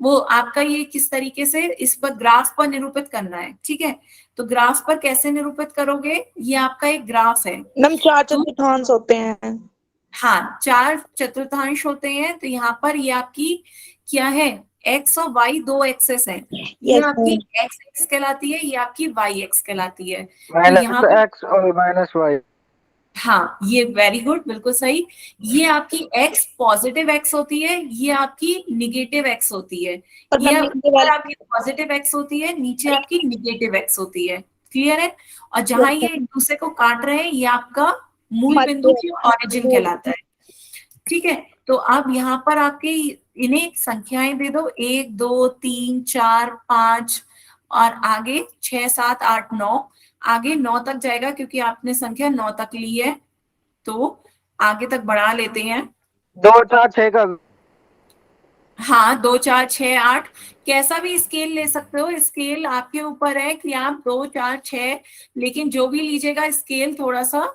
वो आपका ये किस तरीके से इस पर ग्राफ पर निरूपित करना है, ठीक है? तो ग्राफ पर कैसे निरूपित करोगे? ये आपका एक ग्राफ है। मैम 4 चतुर्थांश होते हैं। हाँ, 4 चतुर्थांश होते हैं। तो यहाँ पर ये आपकी क्या है? x और y दो एक्सेस है। ये Yes, आपकी ma'am. x कहलाती है, ये आपकी y x कहलाती है। तो यहाँ पर -x और -y। हाँ, ये वेरी गुड, बिल्कुल सही। ये आपकी x पॉजिटिव x होती है, ये आपकी निगेटिव x होती है। और ये मैम नीचे ऊपर वाली आपकी पॉजिटिव x होती है, नीचे आपकी निगेटिव x होती है। क्लियर है? और जहां ये एक दूसरे को काट रहे हैं, ये आपका मूल बिंदु मध्य या ओरिजिन कहलाता है। ठीक है, तो अब यहाँ पर आपके इन्हें संख्याएं दे दो, 1 2 3 4 5 और आगे 6 7 8 9, आगे 9 तक जाएगा क्योंकि आपने संख्या 9 तक ली है, तो आगे तक बढ़ा लेते हैं। 2 4 6 का। हाँ, 2 4 6 8, कैसा भी स्केल ले सकते हो, स्केल आपके ऊपर है कि आप 2 4 6, लेकिन जो भी लीजिएगा स्केल थोड़ा सा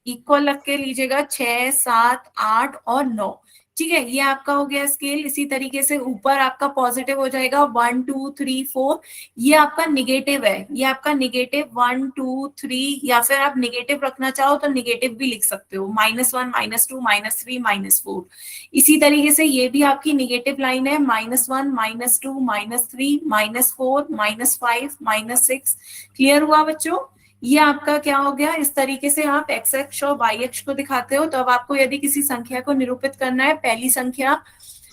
इक्वल रख के लीजिएगा, 6 7 8 और 9। ठीक है, ये आपका हो गया स्केल। इसी तरीके से ऊपर आपका पॉजिटिव हो जाएगा 1 2 3 4, ये आपका निगेटिव है, ये आपका निगेटिव 1 2 3, या फिर आप निगेटिव रखना चाहो तो निगेटिव भी लिख सकते हो, -1 -2 -3 -4। इसी तरीके से ये भी आपकी निगेटिव लाइन है, -1 -2 -3 -4 -5 -6। क्लियर हुआ बच्चों? ये आपका क्या हो गया? इस तरीके से आप x अक्ष और y अक्ष को दिखाते हो। तो अब आपको यदि किसी संख्या को निरूपित करना है, पहली संख्या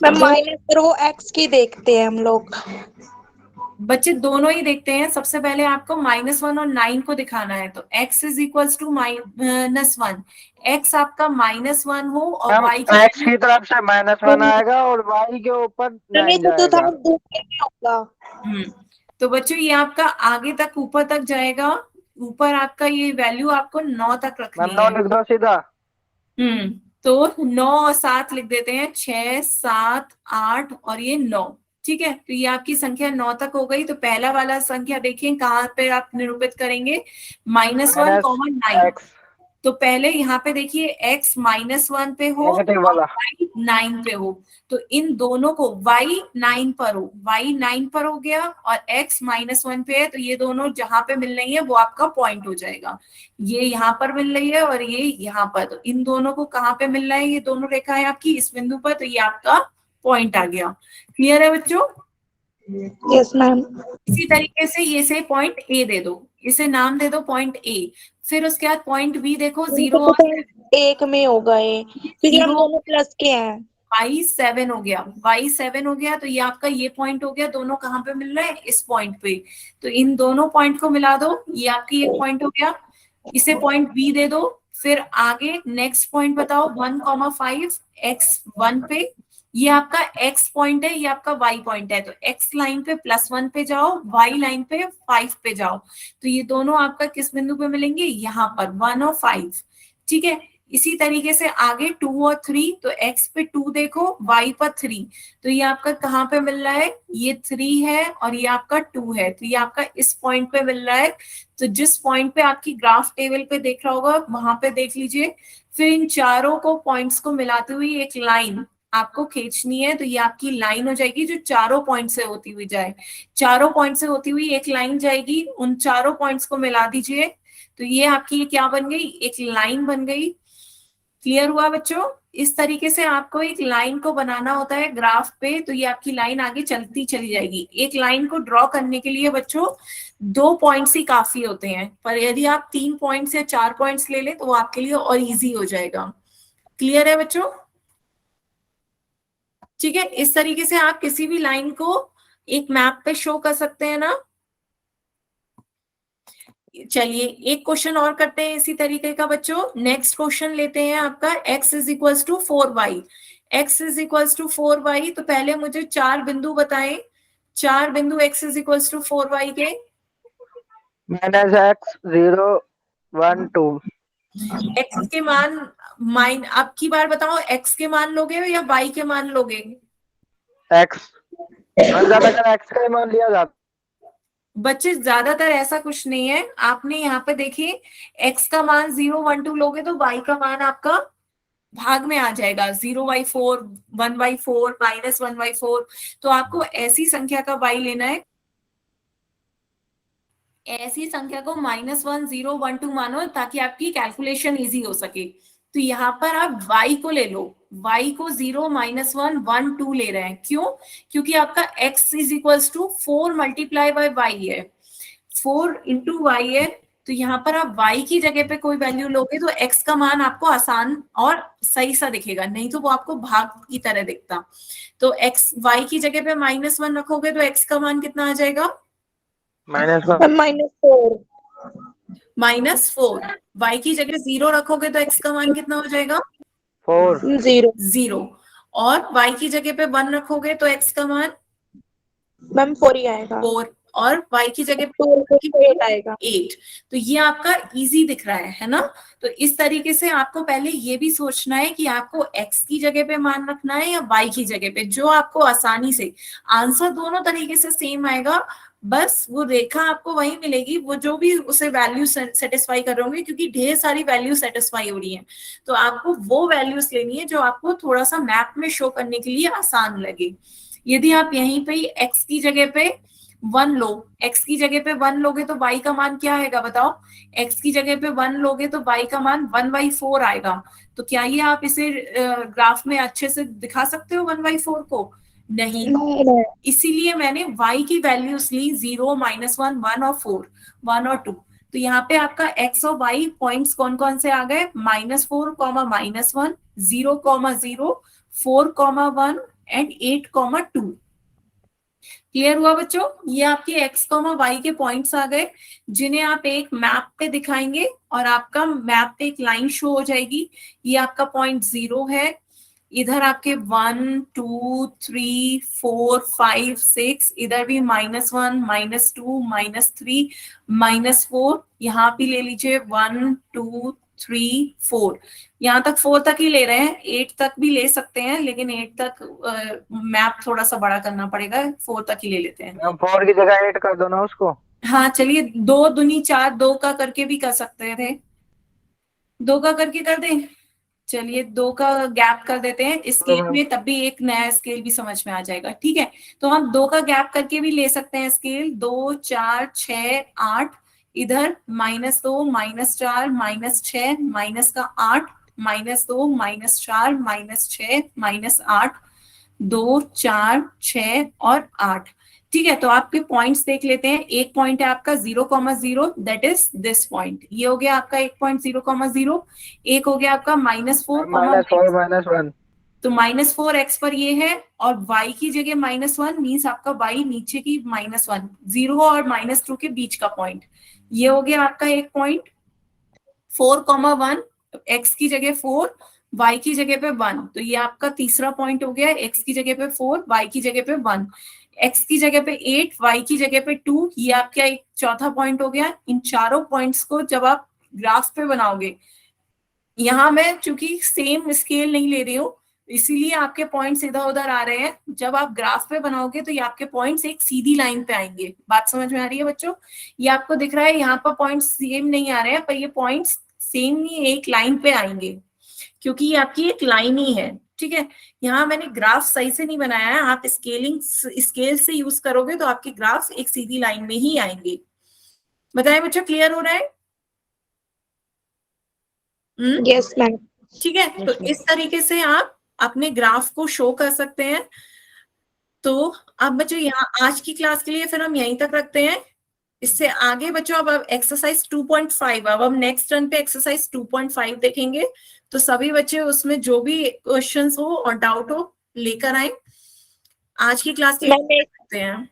मैम दो, माइनस रो x की देखते हैं हम लोग। बच्चे दोनों ही देखते हैं। सबसे पहले आपको -1 और 9 को दिखाना है, तो x is equal to -1, x आपका -1 हो और हम y x की तरफ से -1 आएगा और y के ऊपर 9 जाएगा। होगा। तो बच्चों ये आपका आगे तक ऊपर तक जाएगा, ऊपर आपका ये वैल्यू आपको 9 तक रखनी मैम 9 है। लिख दो सीधा। तो 9 और 7 लिख देते हैं, 6 7 8 और ये 9। ठीक है, तो ये आपकी संख्या 9 तक हो गई। तो पहला वाला संख्या देखिए कहाँ पे आप निरूपित करेंगे, -1, -9। x तो पहले यहाँ पे देखिए x -1 पे हो नेगेटिव और वाला। y 9 पे हो, तो इन दोनों को y 9 पर हो, y 9 पर हो गया और x -1 पे है, तो ये दोनों जहां पे मिल रही है वो आपका पॉइंट हो जाएगा। ये यहाँ पर मिल रही है और ये यहाँ पर, तो इन दोनों को कहाँ पे मिल रहा है? ये दोनों रेखाएं आपकी इस बिंदु पर, तो ये आपका पॉइंट आ गया। क्लियर है बच्चों? Yes ma'am. इसी तरीके से ये से पॉइंट ए दे दो, इसे नाम दे दो पॉइंट ए। फिर उसके बाद पॉइंट बी देखो, 0 और 1 में होगा ये, क्योंकि हम 0 दोनों प्लस के हैं। y7 हो गया, y7 हो गया, तो ये आपका ये पॉइंट हो गया। दोनों कहाँ पे मिल रहे हैं? इस पॉइंट पे। तो इन दोनों पॉइंट को मिला दो, ये आपकी एक पॉइंट हो गया। इसे पॉइंट बी दे दो। फिर आगे नेक्स्ट पॉइंट बताओ, 1,5 x1 पे, ये आपका x पॉइंट है, ये आपका y पॉइंट है। तो x लाइन पे +1 पे जाओ, y लाइन पे 5 पे जाओ। तो ये दोनों आपका किस बिंदु पे मिलेंगे? यहाँ पर 1 और 5। ठीक है, इसी तरीके से आगे 2 और 3, तो x पे 2 देखो, y पर 3, तो ये आपका कहाँ पे मिल रहा है, ये 3 है और ये आपका 2 है, तो ये आपका इस पॉइंट पे मिल रहा है। तो जिस पॉइंट पे आपकी ग्राफ टेबल पे देख रहा होगा वहां पे देख लीजिए। फिर इन चारों को पॉइंट्स को मिलाते हुए एक लाइन आपको खींचनी है, तो ये आपकी लाइन हो जाएगी जो चारों पॉइंट से होती हुई जाए। चारों पॉइंट से होती हुई एक लाइन जाएगी, उन चारों पॉइंट्स को मिला दीजिए, तो ये आपकी क्या बन गई, एक लाइन बन गई। क्लियर हुआ बच्चों? इस तरीके से आपको एक लाइन को बनाना होता है ग्राफ पे, तो ये आपकी लाइन आगे चलती चली जाएगी। एक लाइन को ड्रॉ करने के लिए बच्चों 2 पॉइंट्स ही काफी होते हैं, पर यदि आप 3 पॉइंट्स या 4 पॉइंट्स ले लें तो वो आपके लिए और इजी हो जाएगा। क्लियर है बच्चों? ठीक है, इस तरीके से आप किसी भी लाइन को एक मैप पे शो कर सकते हैं ना। चलिए एक क्वेश्चन और करते हैं इसी तरीके का बच्चों। नेक्स्ट क्वेश्चन लेते हैं आपका x is equals to 4y। x is equals to 4y, तो पहले मुझे 4 बिंदु बताएं, 4 बिंदु x is equals to 4y के। -x 0 1 2। x के मान अब की बार बताओ, x के मान लोगे या y के मान लोगे? x ज्यादातर x का ही मान लिया जाता। बच्चे ज्यादातर ऐसा कुछ नहीं है, आपने यहाँ पे देखिए x का मान 0 1 2 लोगे तो y का मान आपका भाग में आ जाएगा, 0/4 1/4 -1/4। तो आपको ऐसी संख्या का y लेना है, ऐसी संख्या को -1 0 1 2 मानो ताकि आपकी कैलकुलेशन इजी हो सके। तो यहाँ पर आप y को ले लो, y को 0 -1 1 2 ले रहे हैं, क्यों? क्योंकि आपका x is equals to 4 multiply by y है, 4 इंटू y है। तो यहाँ पर आप y की जगह पे कोई वैल्यू लोगे तो x का मान आपको आसान और सही सा दिखेगा, नहीं तो वो आपको भाग की तरह दिखता। तो x y की जगह पे -1 रखोगे तो x का मान कितना आ जाएगा? -4। -4। y की जगह 0 रखोगे तो x का मान कितना हो जाएगा? 4 0। और y की जगह पे 1 रखोगे तो x का मान मैम 4 ही आएगा। 4, और y की जगह 2 पे 8 आएगा। 8। तो ये आपका इजी दिख रहा है ना? तो इस तरीके से आपको पहले ये भी सोचना है कि आपको x की जगह पे मान रखना है या y की जगह पे, जो आपको आसानी से आंसर दोनों तरीके से सेम आएगा, बस वो रेखा आपको वही मिलेगी, वो जो भी उसे वैल्यू सेटिस्फाई कर रहे होंगे, क्योंकि ढेर सारी वैल्यू सेटिस्फाई हो रही है। तो आपको वो वैल्यूज लेनी है जो आपको थोड़ा सा मैप में शो करने के लिए आसान लगे। यदि आप यहीं पे x की जगह पे 1 लो, x की जगह पे 1 लोगे तो y का मान क्या आएगा बताओ? x की जगह पे 1 लोगे तो y का मान 1/4 आएगा। तो क्या ये आप इसे ग्राफ में अच्छे से दिखा सकते हो 1/4 को? नहीं। इसीलिए मैंने y की वैल्यूज ली 0 -1 1 और 4, 1 और 2। तो यहाँ पे आपका x और y पॉइंट्स कौन कौन से आ गए? -4, -1, 0, 0, 4, 1 एंड 8, 2। क्लियर हुआ बच्चों? ये आपके x, y के पॉइंट्स आ गए, जिन्हें आप एक मैप पे दिखाएंगे और आपका मैप पे एक लाइन शो हो जाएगी। ये आपका पॉइंट 0 है, इधर आपके 1 2 3 4 5 6, इधर भी -1 -2 -3 -4, यहाँ भी ले लीजिए 1 2 3 4, यहाँ तक 4 तक ही ले रहे हैं, 8 तक भी ले सकते हैं, लेकिन 8 तक मैप थोड़ा सा बड़ा करना पड़ेगा, 4 तक ही ले लेते हैं। 4 की जगह 8 कर दो ना उसको। हाँ चलिए, 2 दूनी 4, 2 का करके भी कर सकते थे, 2 का करके कर दें। चलिए 2 का गैप कर देते हैं स्केल में, तब भी एक नया स्केल भी समझ में आ जाएगा। ठीक है, तो हम 2 का गैप करके भी ले सकते हैं स्केल, 2 4 6 8, इधर -2 -4 -6 माइनस का 8, -2 -4 -6 -8, 2 4 6 और 8। ठीक है, तो आपके पॉइंट्स देख लेते हैं। एक पॉइंट है आपका 0, 0, दैट इज दिस पॉइंट, ये हो गया आपका एक पॉइंट 0, 0। एक हो गया आपका -4 -1। तो -4 x पर ये है, और y की जगह -1 मीन्स आपका y नीचे की -1, 0 और -2 के बीच का पॉइंट, ये हो गया आपका एक पॉइंट। 4, 1, x की जगह 4, y की जगह पे 1, तो ये आपका तीसरा पॉइंट हो गया, x की जगह पे 4, y की जगह पे 1, x की जगह पे 8, y की जगह पे 2, ये आपका एक चौथा पॉइंट हो गया। इन चारों पॉइंट्स को जब आप ग्राफ पे बनाओगे यहाँ मैं चूंकि सेम स्केल नहीं ले रही हूँ, इसीलिए आपके पॉइंट्स इधर उधर आ रहे हैं। जब आप ग्राफ पे बनाओगे तो ये आपके पॉइंट्स एक सीधी लाइन पे आएंगे। बात समझ में आ रही है बच्चों? ये आपको दिख रहा है यहाँ पर पॉइंट्स सेम नहीं आ रहे हैं, पर ये पॉइंट्स सेम ही एक लाइन पे आएंगे, क्योंकि ये आपकी एक लाइन ही है। ठीक है, यहाँ मैंने ग्राफ सही से नहीं बनाया है, आप स्केल से यूज करोगे तो आपके ग्राफ एक सीधी लाइन में ही आएंगे। बताएं बच्चों, क्लियर हो रहा है? Yes ma'am. ठीक है, तो इस तरीके से आप अपने ग्राफ को शो कर सकते हैं। तो अब बच्चों यहाँ आज की क्लास के लिए फिर हम यहीं तक रखते हैं। इससे आगे बच्चों अब एक्सरसाइज 2.5, अब हम नेक्स्ट टर्न पे एक्सरसाइज 2.5 देखेंगे। तो सभी बच्चे उसमें जो भी क्वेश्चंस हो और डाउट हो लेकर आए। आज की क्लास के लिए रखते हैं।